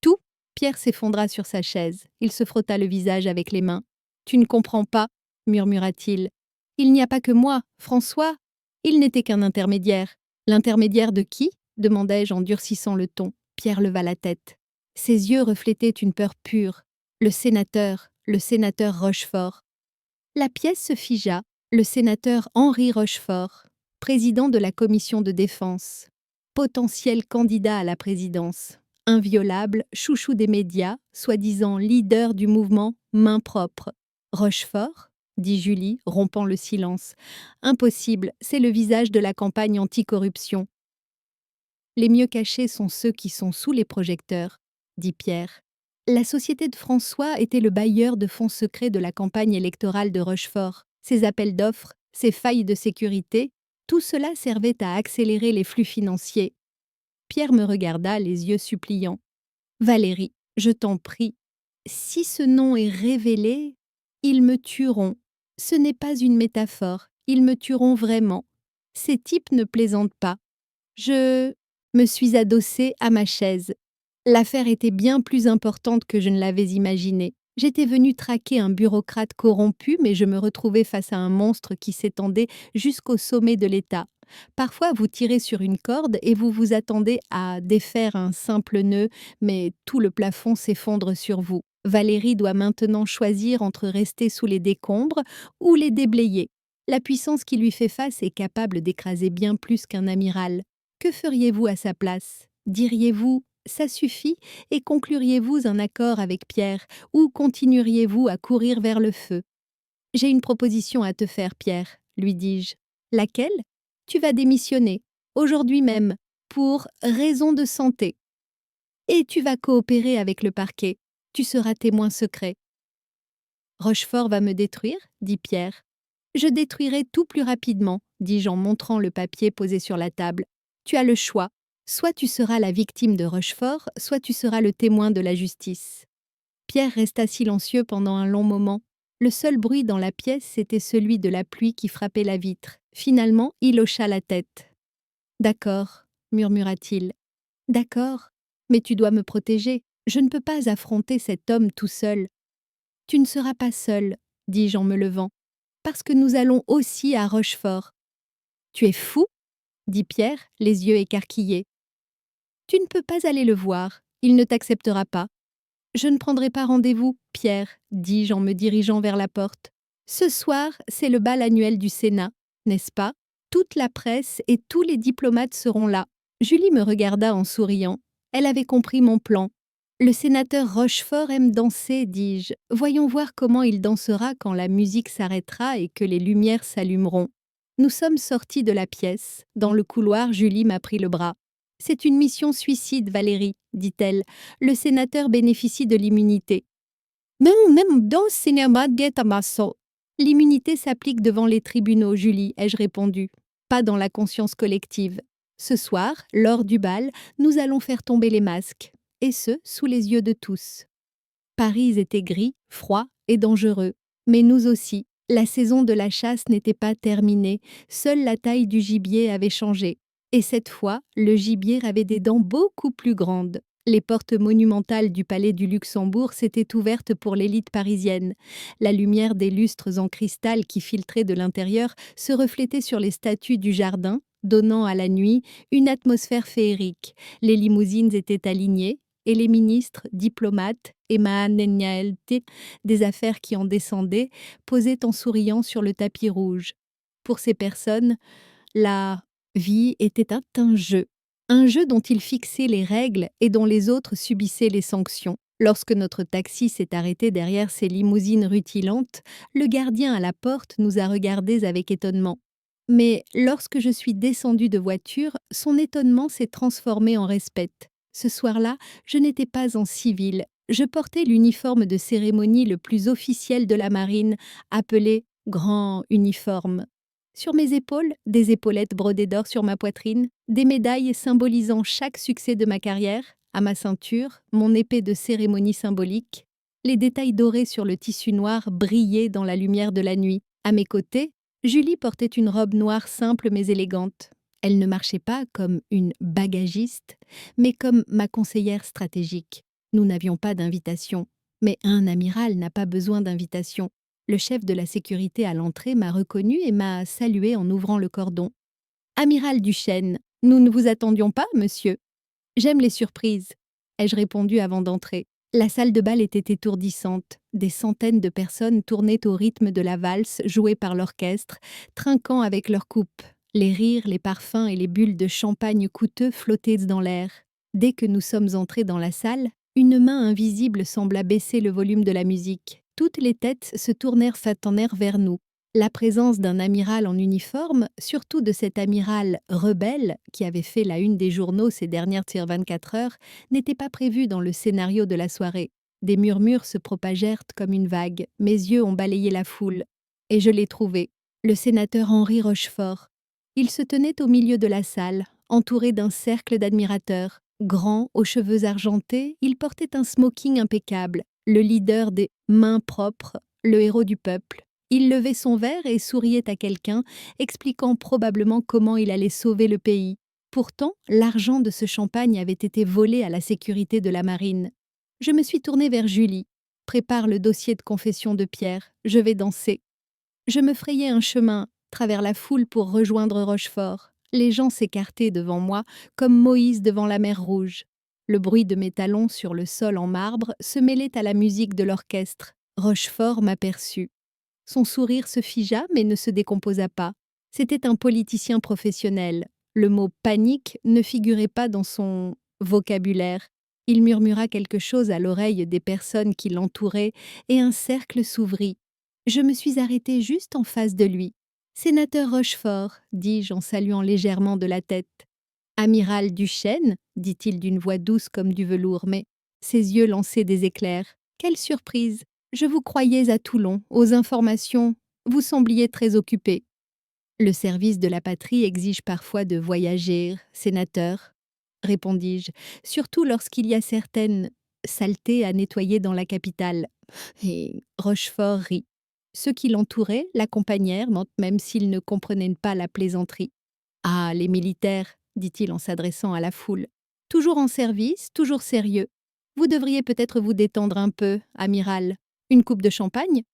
Tout. Pierre s'effondra sur sa chaise. Il se frotta le visage avec les mains. Tu ne comprends pas, murmura-t-il. Il n'y a pas que moi, François. Il n'était qu'un intermédiaire. L'intermédiaire de qui? Demandai-je en durcissant le ton. Pierre leva la tête. Ses yeux reflétaient une peur pure. Le sénateur Rochefort. La pièce se figea. Le sénateur Henri Rochefort, président de la commission de défense, potentiel candidat à la présidence, inviolable, chouchou des médias, soi-disant leader du mouvement Main propre. Rochefort, dit Julie, rompant le silence. Impossible, c'est le visage de la campagne anticorruption. Les mieux cachés sont ceux qui sont sous les projecteurs, dit Pierre. La société de François était le bailleur de fonds secrets de la campagne électorale de Rochefort. Ses appels d'offres, ses failles de sécurité, tout cela servait à accélérer les flux financiers. Pierre me regarda, les yeux suppliants. Valérie, je t'en prie, si ce nom est révélé, ils me tueront. Ce n'est pas une métaphore, ils me tueront vraiment. Ces types ne plaisantent pas. Je me suis adossée à ma chaise. L'affaire était bien plus importante que je ne l'avais imaginé. J'étais venue traquer un bureaucrate corrompu, mais je me retrouvais face à un monstre qui s'étendait jusqu'au sommet de l'État. Parfois, vous tirez sur une corde et vous vous attendez à défaire un simple nœud, mais tout le plafond s'effondre sur vous. Valérie doit maintenant choisir entre rester sous les décombres ou les déblayer. La puissance qui lui fait face est capable d'écraser bien plus qu'un amiral. Que feriez-vous à sa place? Diriez-vous « ça suffit » et concluriez-vous un accord avec Pierre ou continueriez-vous à courir vers le feu? J'ai une proposition à te faire, Pierre, lui dis-je. Laquelle? Tu vas démissionner, aujourd'hui même, pour raison de santé. Et tu vas coopérer avec le parquet. Tu seras témoin secret. Rochefort va me détruire, dit Pierre. Je détruirai tout plus rapidement, dis-je en montrant le papier posé sur la table. Tu as le choix. Soit tu seras la victime de Rochefort, soit tu seras le témoin de la justice. Pierre resta silencieux pendant un long moment. Le seul bruit dans la pièce, c'était celui de la pluie qui frappait la vitre. Finalement, il hocha la tête. « D'accord, murmura-t-il. « D'accord, mais tu dois me protéger. Je ne peux pas affronter cet homme tout seul. »« Tu ne seras pas seul, dis-je en me levant, parce que nous allons aussi à Rochefort. »« Tu es fou ?» dit Pierre, les yeux écarquillés. « Tu ne peux pas aller le voir, il ne t'acceptera pas. »« Je ne prendrai pas rendez-vous, Pierre, dis-je en me dirigeant vers la porte. Ce soir, c'est le bal annuel du Sénat, n'est-ce pas? Toute la presse et tous les diplomates seront là. Julie me regarda en souriant. Elle avait compris mon plan. Le sénateur Rochefort aime danser, dis-je. Voyons voir comment il dansera quand la musique s'arrêtera et que les lumières s'allumeront. Nous sommes sortis de la pièce. Dans le couloir, Julie m'a pris le bras. C'est une mission suicide, Valérie, dit-elle. Le sénateur bénéficie de l'immunité. Même dans le cinéma de Tamasso. L'immunité s'applique devant les tribunaux, Julie, ai-je répondu. Pas dans la conscience collective. Ce soir, lors du bal, nous allons faire tomber les masques, et ce, sous les yeux de tous. Paris était gris, froid et dangereux. Mais nous aussi. La saison de la chasse n'était pas terminée, seule la taille du gibier avait changé. Et cette fois, le gibier avait des dents beaucoup plus grandes. Les portes monumentales du palais du Luxembourg s'étaient ouvertes pour l'élite parisienne. La lumière des lustres en cristal qui filtrait de l'intérieur se reflétait sur les statues du jardin, donnant à la nuit une atmosphère féerique. Les limousines étaient alignées, et les ministres, diplomates et Maanenyaelte, des affaires qui en descendaient, posaient en souriant sur le tapis rouge. Pour ces personnes, la vie était un jeu dont ils fixaient les règles et dont les autres subissaient les sanctions. Lorsque notre taxi s'est arrêté derrière ces limousines rutilantes, le gardien à la porte nous a regardés avec étonnement. Mais lorsque je suis descendue de voiture, son étonnement s'est transformé en respect. Ce soir-là, je n'étais pas en civil. Je portais l'uniforme de cérémonie le plus officiel de la marine, appelé grand uniforme. Sur mes épaules, des épaulettes brodées d'or sur ma poitrine, des médailles symbolisant chaque succès de ma carrière, à ma ceinture, mon épée de cérémonie symbolique. Les détails dorés sur le tissu noir brillaient dans la lumière de la nuit. À mes côtés, Julie portait une robe noire simple mais élégante. Elle ne marchait pas comme une bagagiste, mais comme ma conseillère stratégique. Nous n'avions pas d'invitation, mais un amiral n'a pas besoin d'invitation. Le chef de la sécurité à l'entrée m'a reconnu et m'a salué en ouvrant le cordon. « Amiral Duchesne, nous ne vous attendions pas, monsieur. »« J'aime les surprises, » ai-je répondu avant d'entrer. La salle de bal était étourdissante. Des centaines de personnes tournaient au rythme de la valse jouée par l'orchestre, trinquant avec leurs coupes. Les rires, les parfums et les bulles de champagne coûteux flottaient dans l'air. Dès que nous sommes entrés dans la salle, une main invisible sembla baisser le volume de la musique. Toutes les têtes se tournèrent vers nous. La présence d'un amiral en uniforme, surtout de cet amiral rebelle qui avait fait la une des journaux ces dernières 24 heures, n'était pas prévue dans le scénario de la soirée. Des murmures se propagèrent comme une vague. Mes yeux ont balayé la foule. Et je l'ai trouvé. Le sénateur Henri Rochefort. Il se tenait au milieu de la salle, entouré d'un cercle d'admirateurs. Grand, aux cheveux argentés, il portait un smoking impeccable, le leader des mains propres, le héros du peuple. Il levait son verre et souriait à quelqu'un, expliquant probablement comment il allait sauver le pays. Pourtant, l'argent de ce champagne avait été volé à la sécurité de la marine. Je me suis tournée vers Julie. « Prépare le dossier de confession de Pierre, je vais danser. » Je me frayais un chemin, travers la foule pour rejoindre Rochefort. Les gens s'écartaient devant moi, comme Moïse devant la mer Rouge. Le bruit de mes talons sur le sol en marbre se mêlait à la musique de l'orchestre. Rochefort m'aperçut. Son sourire se figea mais ne se décomposa pas. C'était un politicien professionnel. Le mot « panique » ne figurait pas dans son vocabulaire. Il murmura quelque chose à l'oreille des personnes qui l'entouraient et un cercle s'ouvrit. Je me suis arrêtée juste en face de lui. « Sénateur Rochefort », dis-je en saluant légèrement de la tête. « Amiral Duchesne », dit-il d'une voix douce comme du velours, mais ses yeux lançaient des éclairs. « Quelle surprise! Je vous croyais à Toulon, aux informations. Vous sembliez très occupé. » « Le service de la patrie exige parfois de voyager, sénateur, » répondis-je, « surtout lorsqu'il y a certaines saletés à nettoyer dans la capitale. » Et Rochefort rit. Ceux qui l'entouraient l'accompagnèrent, même s'ils ne comprenaient pas la plaisanterie. « Ah, les militaires, » dit-il en s'adressant à la foule. « Toujours en service, toujours sérieux. Vous devriez peut-être vous détendre un peu, amiral. Une coupe de champagne ?»«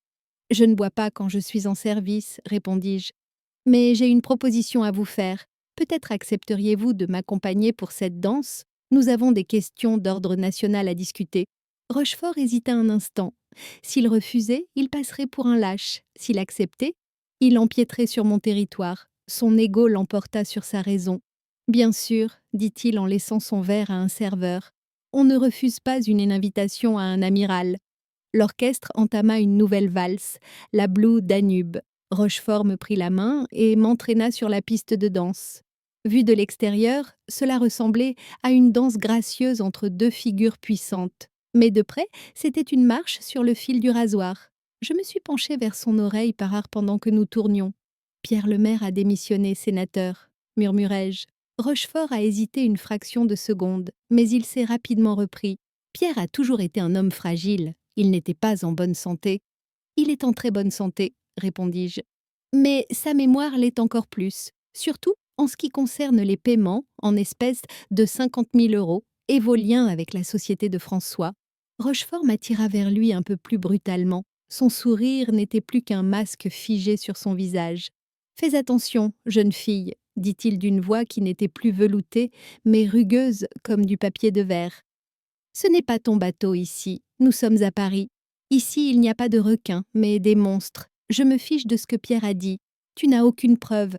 Je ne bois pas quand je suis en service, » répondis-je. « Mais j'ai une proposition à vous faire. Peut-être accepteriez-vous de m'accompagner pour cette danse? Nous avons des questions d'ordre national à discuter. » Rochefort hésita un instant. S'il refusait, il passerait pour un lâche. S'il acceptait, il empiéterait sur mon territoire. Son ego l'emporta sur sa raison. Bien sûr, dit-il en laissant son verre à un serveur. On ne refuse pas une invitation à un amiral. L'orchestre entama une nouvelle valse, la Blue Danube. Rochefort me prit la main et m'entraîna sur la piste de danse. Vu de l'extérieur, cela ressemblait à une danse gracieuse entre deux figures puissantes. Mais de près, c'était une marche sur le fil du rasoir. Je me suis penchée vers son oreille pendant que nous tournions. Pierre Lemaire a démissionné sénateur, murmurai-je. Rochefort a hésité une fraction de seconde, mais il s'est rapidement repris. Pierre a toujours été un homme fragile. Il n'était pas en bonne santé. Il est en très bonne santé, répondis-je. Mais sa mémoire l'est encore plus, surtout en ce qui concerne les paiements en espèces de 50 000 euros et vos liens avec la société de François. Rochefort m'attira vers lui un peu plus brutalement. Son sourire n'était plus qu'un masque figé sur son visage. « Fais attention, jeune fille », dit-il d'une voix qui n'était plus veloutée, mais rugueuse comme du papier de verre. « Ce n'est pas ton bateau ici, nous sommes à Paris. Ici, il n'y a pas de requins, mais des monstres. Je me fiche de ce que Pierre a dit. Tu n'as aucune preuve.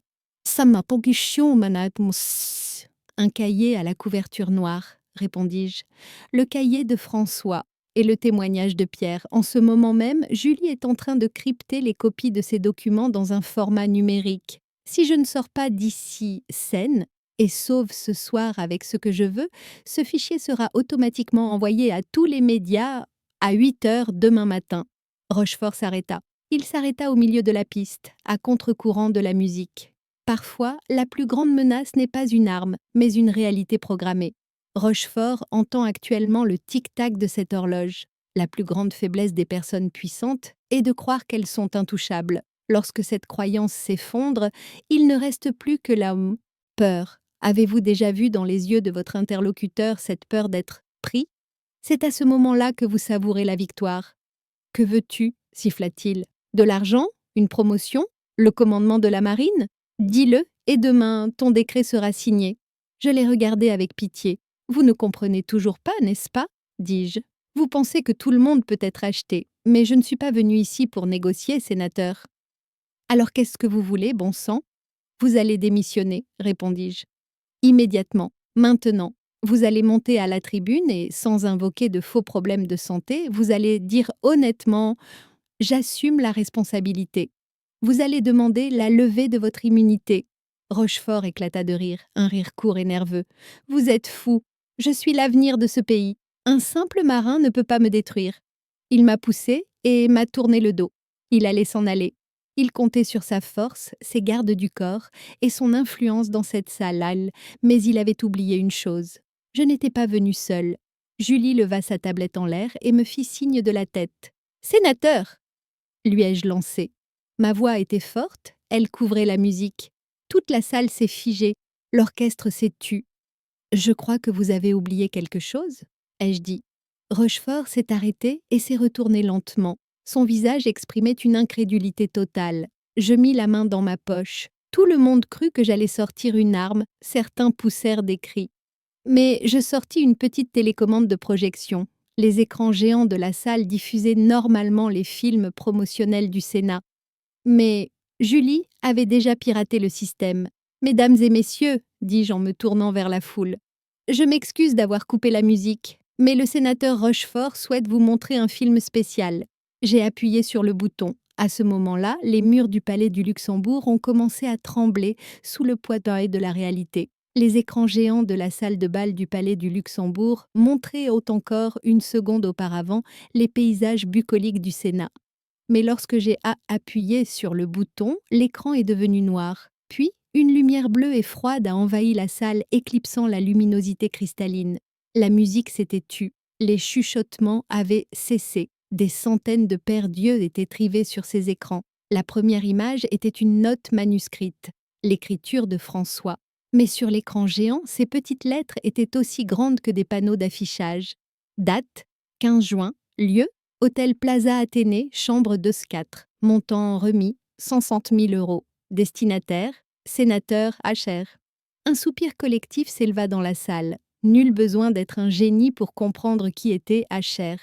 Ça m'a poguichon, manatmos. Un cahier à la couverture noire, répondis-je. Le cahier de François et le témoignage de Pierre. En ce moment même, Julie est en train de crypter les copies de ces documents dans un format numérique. Si je ne sors pas d'ici saine et sauve ce soir avec ce que je veux, ce fichier sera automatiquement envoyé à tous les médias à 8 heures demain matin. Rochefort s'arrêta. Il s'arrêta au milieu de la piste, à contre-courant de la musique. Parfois, la plus grande menace n'est pas une arme, mais une réalité programmée. Rochefort entend actuellement le tic-tac de cette horloge. La plus grande faiblesse des personnes puissantes est de croire qu'elles sont intouchables. Lorsque cette croyance s'effondre, il ne reste plus que la peur. Avez-vous déjà vu dans les yeux de votre interlocuteur cette peur d'être pris ? C'est à ce moment-là que vous savourez la victoire. « Que veux-tu » siffla-t-il. « De l'argent ? Une promotion ? Le commandement de la marine ? Dis-le, et demain, ton décret sera signé. » Je l'ai regardé avec pitié. « Vous ne comprenez toujours pas, n'est-ce pas ?» dis-je. « Vous pensez que tout le monde peut être acheté, mais je ne suis pas venu ici pour négocier, sénateur. »« Alors qu'est-ce que vous voulez, bon sang ?»« Vous allez démissionner, répondis-je. Immédiatement, maintenant. Vous allez monter à la tribune et, sans invoquer de faux problèmes de santé, vous allez dire honnêtement « J'assume la responsabilité ». Vous allez demander la levée de votre immunité. Rochefort éclata de rire, un rire court et nerveux. « Vous êtes fou. Je suis l'avenir de ce pays. Un simple marin ne peut pas me détruire. » Il m'a poussé et m'a tourné le dos. Il allait s'en aller. Il comptait sur sa force, ses gardes du corps et son influence dans cette salle, mais il avait oublié une chose. Je n'étais pas venue seule. Julie leva sa tablette en l'air et me fit signe de la tête. « Sénateur !» lui ai-je lancé. Ma voix était forte, elle couvrait la musique. Toute la salle s'est figée, l'orchestre s'est tu. « Je crois que vous avez oublié quelque chose ?» ai-je dit. Rochefort s'est arrêté et s'est retourné lentement. Son visage exprimait une incrédulité totale. Je mis la main dans ma poche. Tout le monde crut que j'allais sortir une arme, certains poussèrent des cris. Mais je sortis une petite télécommande de projection. Les écrans géants de la salle diffusaient normalement les films promotionnels du Sénat. Mais Julie avait déjà piraté le système. « Mesdames et messieurs, » dis-je en me tournant vers la foule, « je m'excuse d'avoir coupé la musique, mais le sénateur Rochefort souhaite vous montrer un film spécial. » J'ai appuyé sur le bouton. À ce moment-là, les murs du palais du Luxembourg ont commencé à trembler sous le poids de la réalité. Les écrans géants de la salle de bal du palais du Luxembourg montraient haut encore, une seconde auparavant, les paysages bucoliques du Sénat. Mais lorsque j'ai appuyé sur le bouton, l'écran est devenu noir. Puis, une lumière bleue et froide a envahi la salle, éclipsant la luminosité cristalline. La musique s'était tue. Les chuchotements avaient cessé. Des centaines de paires d'yeux étaient rivés sur ces écrans. La première image était une note manuscrite, l'écriture de François. Mais sur l'écran géant, ces petites lettres étaient aussi grandes que des panneaux d'affichage. Date, 15 juin, lieu, Hôtel Plaza Athénée, chambre 2-4, montant remis, 160 000 euros. Destinataire, sénateur HR. Un soupir collectif s'éleva dans la salle. Nul besoin d'être un génie pour comprendre qui était HR.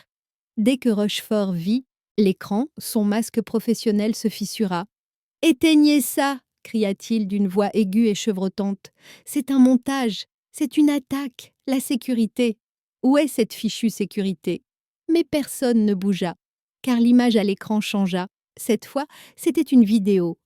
Dès que Rochefort vit l'écran, son masque professionnel se fissura. « Éteignez ça !» cria-t-il d'une voix aiguë et chevrotante. C'est un montage, c'est une attaque, la sécurité. Où est cette fichue sécurité? Mais personne ne bougea, car l'image à l'écran changea. Cette fois, c'était une vidéo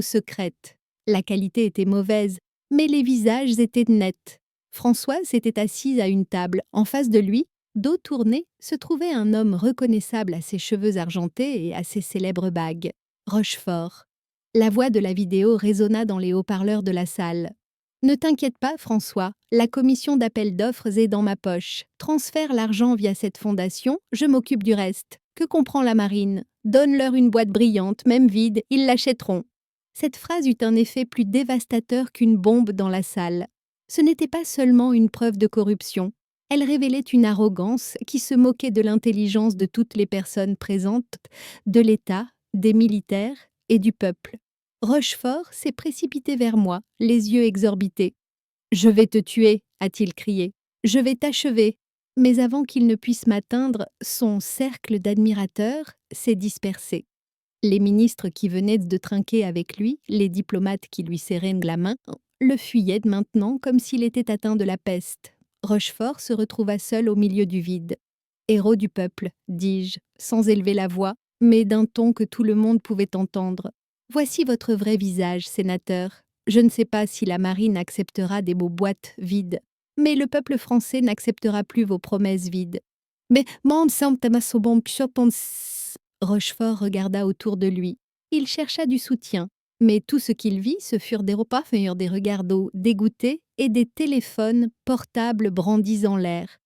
secrète. La qualité était mauvaise, mais les visages étaient nets. Françoise s'était assise à une table. En face de lui, dos tourné, se trouvait un homme reconnaissable à ses cheveux argentés et à ses célèbres bagues. Rochefort. La voix de la vidéo résonna dans les haut-parleurs de la salle. Ne t'inquiète pas, François, la commission d'appel d'offres est dans ma poche. Transfère l'argent via cette fondation, je m'occupe du reste. Que comprend la marine? Donne-leur une boîte brillante, même vide, ils l'achèteront. Cette phrase eut un effet plus dévastateur qu'une bombe dans la salle. Ce n'était pas seulement une preuve de corruption. Elle révélait une arrogance qui se moquait de l'intelligence de toutes les personnes présentes, de l'État, des militaires et du peuple. Rochefort s'est précipité vers moi, les yeux exorbités. « Je vais te tuer » a-t-il crié. « Je vais t'achever » Mais avant qu'il ne puisse m'atteindre, son cercle d'admirateurs s'est dispersé. Les ministres qui venaient de trinquer avec lui, les diplomates qui lui serraient la main, le fuyaient maintenant comme s'il était atteint de la peste. Rochefort se retrouva seul au milieu du vide. « Héros du peuple » dis-je, sans élever la voix, mais d'un ton que tout le monde pouvait entendre. « Voici votre vrai visage, sénateur. Je ne sais pas si la marine acceptera des beaux boîtes vides, mais le peuple français n'acceptera plus vos promesses vides. » Mais Rochefort regarda autour de lui. Il chercha du soutien, mais tout ce qu'il vit, ce furent des regards d'eau dégoûtés et des téléphones portables brandis en l'air.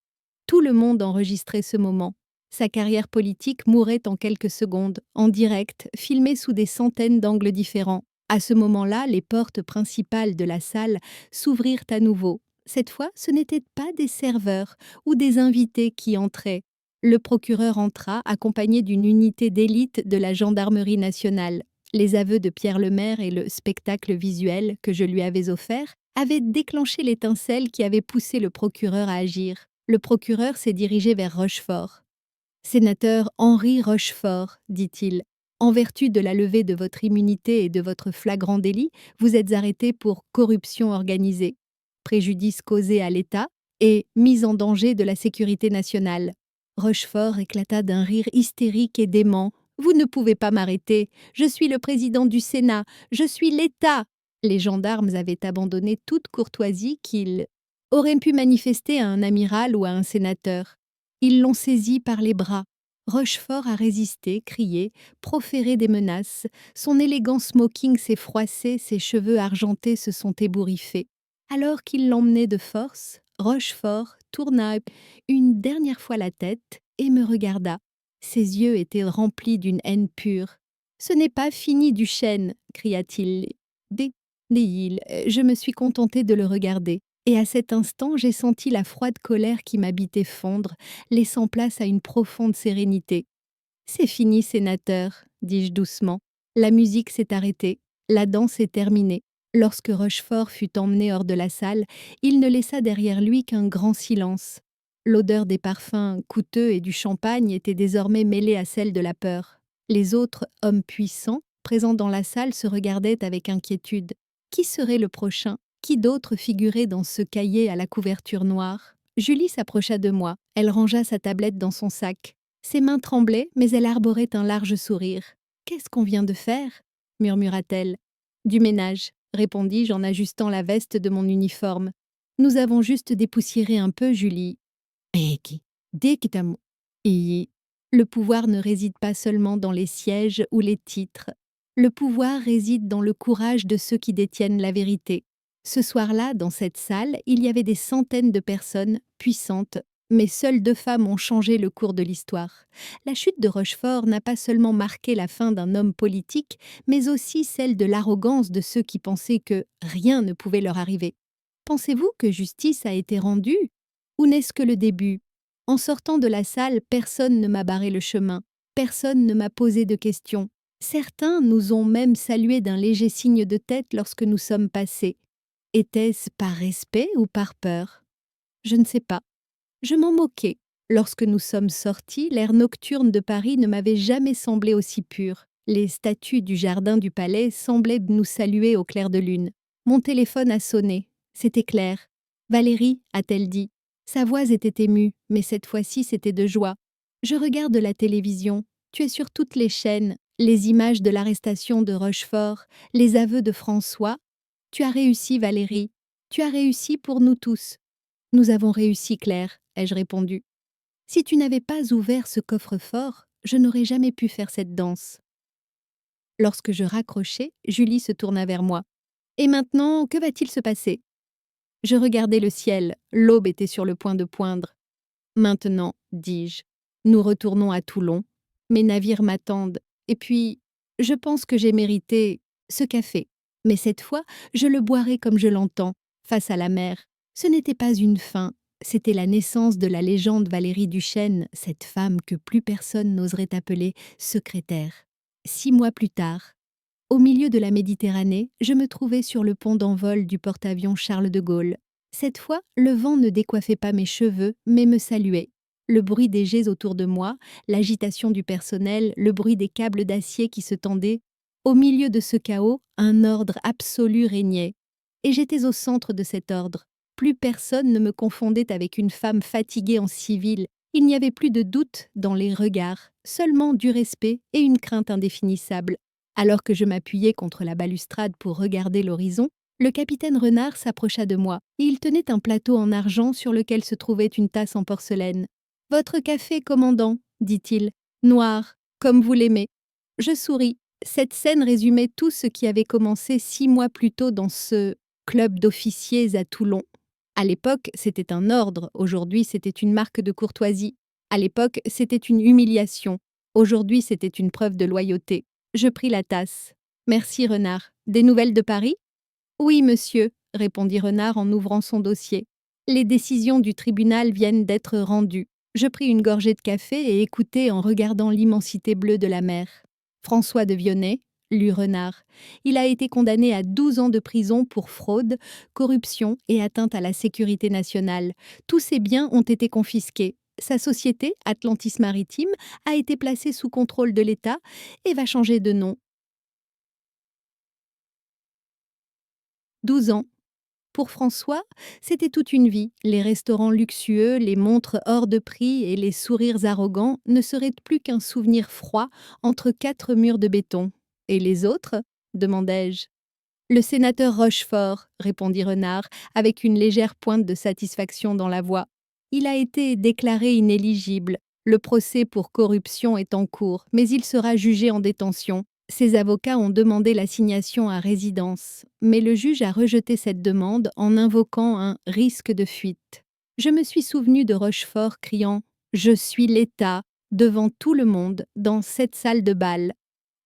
Tout le monde enregistrait ce moment. Sa carrière politique mourait en quelques secondes, en direct, filmée sous des centaines d'angles différents. À ce moment-là, les portes principales de la salle s'ouvrirent à nouveau. Cette fois, ce n'étaient pas des serveurs ou des invités qui entraient. Le procureur entra, accompagné d'une unité d'élite de la gendarmerie nationale. Les aveux de Pierre Lemaire et le spectacle visuel que je lui avais offert avaient déclenché l'étincelle qui avait poussé le procureur à agir. Le procureur s'est dirigé vers Rochefort. « Sénateur Henri Rochefort, dit-il, en vertu de la levée de votre immunité et de votre flagrant délit, vous êtes arrêté pour corruption organisée, préjudice causé à l'État et mise en danger de la sécurité nationale. » Rochefort éclata d'un rire hystérique et dément. « Vous ne pouvez pas m'arrêter. Je suis le président du Sénat. Je suis l'État. » Les gendarmes avaient abandonné toute courtoisie qu'ils auraient pu manifester à un amiral ou à un sénateur. Ils l'ont saisi par les bras. Rochefort a résisté, crié, proféré des menaces. Son élégant smoking s'est froissé, ses cheveux argentés se sont ébouriffés. Alors qu'il l'emmenait de force, Rochefort tourna une dernière fois la tête et me regarda. Ses yeux étaient remplis d'une haine pure. « Ce n'est pas fini, Duchesne !» cria-t-il. Je me suis contenté de le regarder. Et à cet instant, j'ai senti la froide colère qui m'habitait fondre, laissant place à une profonde sérénité. « C'est fini, sénateur, » dis-je doucement. La musique s'est arrêtée, la danse est terminée. Lorsque Rochefort fut emmené hors de la salle, il ne laissa derrière lui qu'un grand silence. L'odeur des parfums coûteux et du champagne était désormais mêlée à celle de la peur. Les autres hommes puissants, présents dans la salle, se regardaient avec inquiétude. Qui serait le prochain ? Qui d'autre figurait dans ce cahier à la couverture noire? Julie s'approcha de moi. Elle rangea sa tablette dans son sac. Ses mains tremblaient, mais elle arborait un large sourire. « Qu'est-ce qu'on vient de faire ?» murmura-t-elle. « Du ménage, » répondis-je en ajustant la veste de mon uniforme. « Nous avons juste dépoussiéré un peu, Julie. » Le pouvoir ne réside pas seulement dans les sièges ou les titres. Le pouvoir réside dans le courage de ceux qui détiennent la vérité. Ce soir-là, dans cette salle, il y avait des centaines de personnes puissantes, mais seules 2 femmes ont changé le cours de l'histoire. La chute de Rochefort n'a pas seulement marqué la fin d'un homme politique, mais aussi celle de l'arrogance de ceux qui pensaient que rien ne pouvait leur arriver. Pensez-vous que justice a été rendue? Ou n'est-ce que le début? En sortant de la salle, personne ne m'a barré le chemin, personne ne m'a posé de questions. Certains nous ont même salués d'un léger signe de tête lorsque nous sommes passés. Était-ce par respect ou par peur? Je ne sais pas. Je m'en moquais. Lorsque nous sommes sortis, l'air nocturne de Paris ne m'avait jamais semblé aussi pur. Les statues du jardin du palais semblaient nous saluer au clair de lune. Mon téléphone a sonné. C'était Claire. Valérie, a-t-elle dit. Sa voix était émue, mais cette fois-ci c'était de joie. Je regarde la télévision. Tu es sur toutes les chaînes. Les images de l'arrestation de Rochefort, les aveux de François. Tu as réussi, Valérie. Tu as réussi pour nous tous. Nous avons réussi, Claire, ai-je répondu. Si tu n'avais pas ouvert ce coffre-fort, je n'aurais jamais pu faire cette danse. Lorsque je raccrochai, Julie se tourna vers moi. Et maintenant, que va-t-il se passer? Je regardai le ciel, l'aube était sur le point de poindre. Maintenant, dis-je, nous retournons à Toulon. Mes navires m'attendent, et puis, je pense que j'ai mérité ce café. Mais cette fois, je le boirai comme je l'entends, face à la mer. Ce n'était pas une fin, c'était la naissance de la légende Valérie Duchesne, cette femme que plus personne n'oserait appeler secrétaire. 6 mois plus tard, au milieu de la Méditerranée, je me trouvais sur le pont d'envol du porte-avions Charles de Gaulle. Cette fois, le vent ne décoiffait pas mes cheveux, mais me saluait. Le bruit des jets autour de moi, l'agitation du personnel, le bruit des câbles d'acier qui se tendaient. Au milieu de ce chaos, un ordre absolu régnait. Et j'étais au centre de cet ordre. Plus personne ne me confondait avec une femme fatiguée en civil. Il n'y avait plus de doute dans les regards, seulement du respect et une crainte indéfinissable. Alors que je m'appuyais contre la balustrade pour regarder l'horizon, le capitaine Renard s'approcha de moi, et il tenait un plateau en argent sur lequel se trouvait une tasse en porcelaine. « Votre café, commandant, » dit-il, « noir, comme vous l'aimez. » Je souris. Cette scène résumait tout ce qui avait commencé 6 mois plus tôt dans ce club d'officiers à Toulon. À l'époque, c'était un ordre, aujourd'hui c'était une marque de courtoisie. À l'époque, c'était une humiliation. Aujourd'hui, c'était une preuve de loyauté. Je pris la tasse. « Merci, Renard. Des nouvelles de Paris ?»« Oui, monsieur, » répondit Renard en ouvrant son dossier. « Les décisions du tribunal viennent d'être rendues. » Je pris une gorgée de café et écoutai en regardant l'immensité bleue de la mer. « François de Vionnet, » lut Renard. « Il a été condamné à 12 ans de prison pour fraude, corruption et atteinte à la sécurité nationale. Tous ses biens ont été confisqués. Sa société, Atlantis Maritime, a été placée sous contrôle de l'État et va changer de nom. 12 ans. Pour François, c'était toute une vie. Les restaurants luxueux, les montres hors de prix et les sourires arrogants ne seraient plus qu'un souvenir froid entre 4 murs de béton. « Et les autres ?» demandai-je. « Le sénateur Rochefort, » répondit Renard, avec une légère pointe de satisfaction dans la voix. « Il a été déclaré inéligible. Le procès pour corruption est en cours, mais il sera jugé en détention. Ses avocats ont demandé l'assignation à résidence, mais le juge a rejeté cette demande en invoquant un risque de fuite. Je me suis souvenu de Rochefort criant « Je suis l'État » devant tout le monde dans cette salle de bal.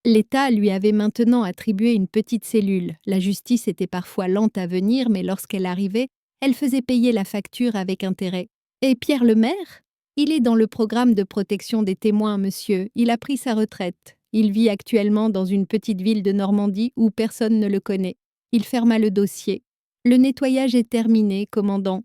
L'État lui avait maintenant attribué une petite cellule. La justice était parfois lente à venir, mais lorsqu'elle arrivait, elle faisait payer la facture avec intérêt. Et Pierre le maire ? Il est dans le programme de protection des témoins, monsieur. Il a pris sa retraite. Il vit actuellement dans une petite ville de Normandie où personne ne le connaît. Il ferma le dossier. Le nettoyage est terminé, commandant.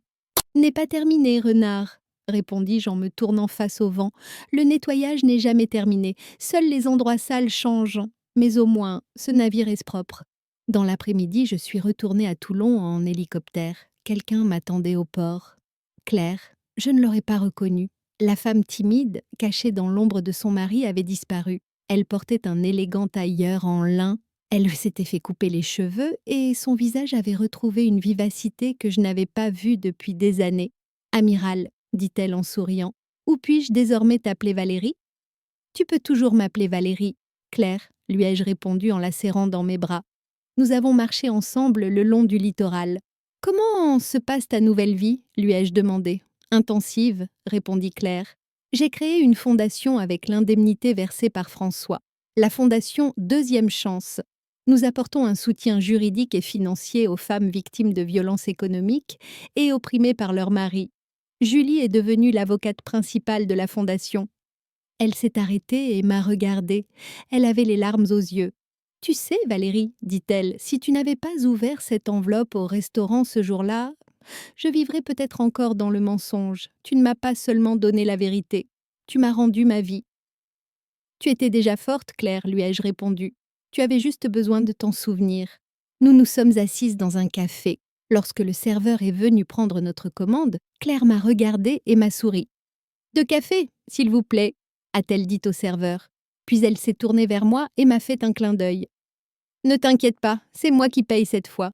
N'est pas terminé, Renard, répondis-je en me tournant face au vent. Le nettoyage n'est jamais terminé. Seuls les endroits sales changent. Mais au moins, ce navire est propre. Dans l'après-midi, je suis retournée à Toulon en hélicoptère. Quelqu'un m'attendait au port. Claire, je ne l'aurais pas reconnue. La femme timide, cachée dans l'ombre de son mari, avait disparu. Elle portait un élégant tailleur en lin. Elle s'était fait couper les cheveux et son visage avait retrouvé une vivacité que je n'avais pas vue depuis des années. « Amiral, » dit-elle en souriant, « où puis-je désormais t'appeler Valérie ?»« Tu peux toujours m'appeler Valérie, Claire, » lui ai-je répondu en la serrant dans mes bras. Nous avons marché ensemble le long du littoral. « Comment se passe ta nouvelle vie ?» lui ai-je demandé. « Intensive, » répondit Claire. « J'ai créé une fondation avec l'indemnité versée par François. La fondation Deuxième Chance. Nous apportons un soutien juridique et financier aux femmes victimes de violences économiques et opprimées par leur mari. Julie est devenue l'avocate principale de la fondation. » Elle s'est arrêtée et m'a regardée. Elle avait les larmes aux yeux. « Tu sais, Valérie, dit-elle, si tu n'avais pas ouvert cette enveloppe au restaurant ce jour-là, je vivrais peut-être encore dans le mensonge. Tu ne m'as pas seulement donné la vérité, tu m'as rendu ma vie. » Tu étais déjà forte, Claire, lui ai-je répondu. Tu avais juste besoin de t'en souvenir. Nous nous sommes assises dans un café. Lorsque le serveur est venu prendre notre commande, Claire m'a regardée et m'a souri. De café, s'il vous plaît, a-t-elle dit au serveur. Puis elle s'est tournée vers moi et m'a fait un clin d'œil. Ne t'inquiète pas, c'est moi qui paye cette fois.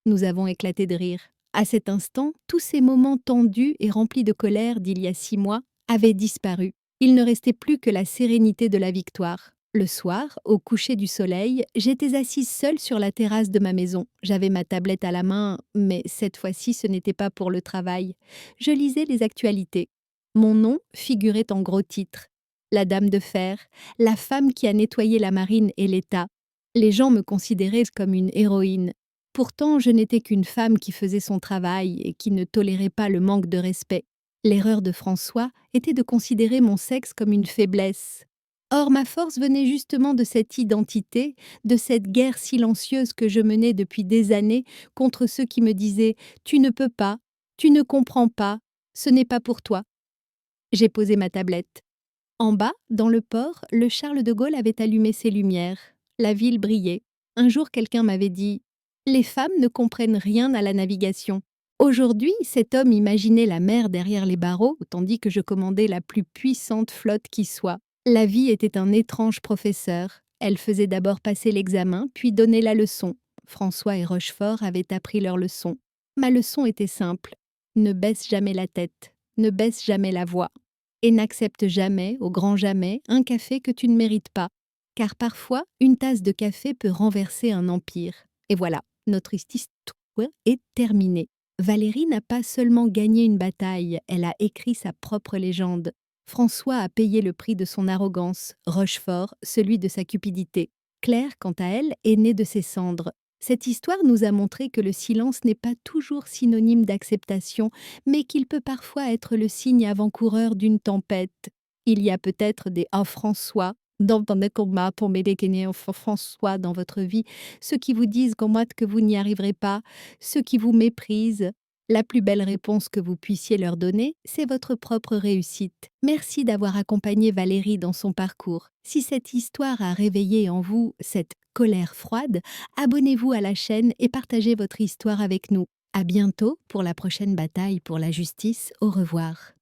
Nous avons éclaté de rire. À cet instant, tous ces moments tendus et remplis de colère d'il y a 6 mois avaient disparu. Il ne restait plus que la sérénité de la victoire. Le soir, au coucher du soleil, j'étais assise seule sur la terrasse de ma maison. J'avais ma tablette à la main, mais cette fois-ci ce n'était pas pour le travail. Je lisais les actualités. Mon nom figurait en gros titres. La dame de fer, la femme qui a nettoyé la marine et l'État. Les gens me considéraient comme une héroïne. Pourtant, je n'étais qu'une femme qui faisait son travail et qui ne tolérait pas le manque de respect. L'erreur de François était de considérer mon sexe comme une faiblesse. Or, ma force venait justement de cette identité, de cette guerre silencieuse que je menais depuis des années contre ceux qui me disaient « Tu ne peux pas, tu ne comprends pas, ce n'est pas pour toi ». J'ai posé ma tablette. En bas, dans le port, le Charles de Gaulle avait allumé ses lumières. La ville brillait. Un jour, quelqu'un m'avait dit « Les femmes ne comprennent rien à la navigation ». Aujourd'hui, cet homme imaginait la mer derrière les barreaux, tandis que je commandais la plus puissante flotte qui soit. La vie était un étrange professeur. Elle faisait d'abord passer l'examen, puis donnait la leçon. François et Rochefort avaient appris leur leçon. Ma leçon était simple. Ne baisse jamais la tête, ne baisse jamais la voix. Et n'accepte jamais, au grand jamais, un café que tu ne mérites pas. Car parfois, une tasse de café peut renverser un empire. Et voilà, notre histoire est terminée. Valérie n'a pas seulement gagné une bataille, elle a écrit sa propre légende. François a payé le prix de son arrogance, Rochefort, celui de sa cupidité. Claire, quant à elle, est née de ses cendres. Cette histoire nous a montré que le silence n'est pas toujours synonyme d'acceptation, mais qu'il peut parfois être le signe avant-coureur d'une tempête. Il y a peut-être des « Ah François » dans des combats pour m'aider François dans votre vie, ceux qui vous disent que vous n'y arriverez pas, ceux qui vous méprisent. La plus belle réponse que vous puissiez leur donner, c'est votre propre réussite. Merci d'avoir accompagné Valérie dans son parcours. Si cette histoire a réveillé en vous cette colère froide, abonnez-vous à la chaîne et partagez votre histoire avec nous. À bientôt pour la prochaine bataille pour la justice. Au revoir.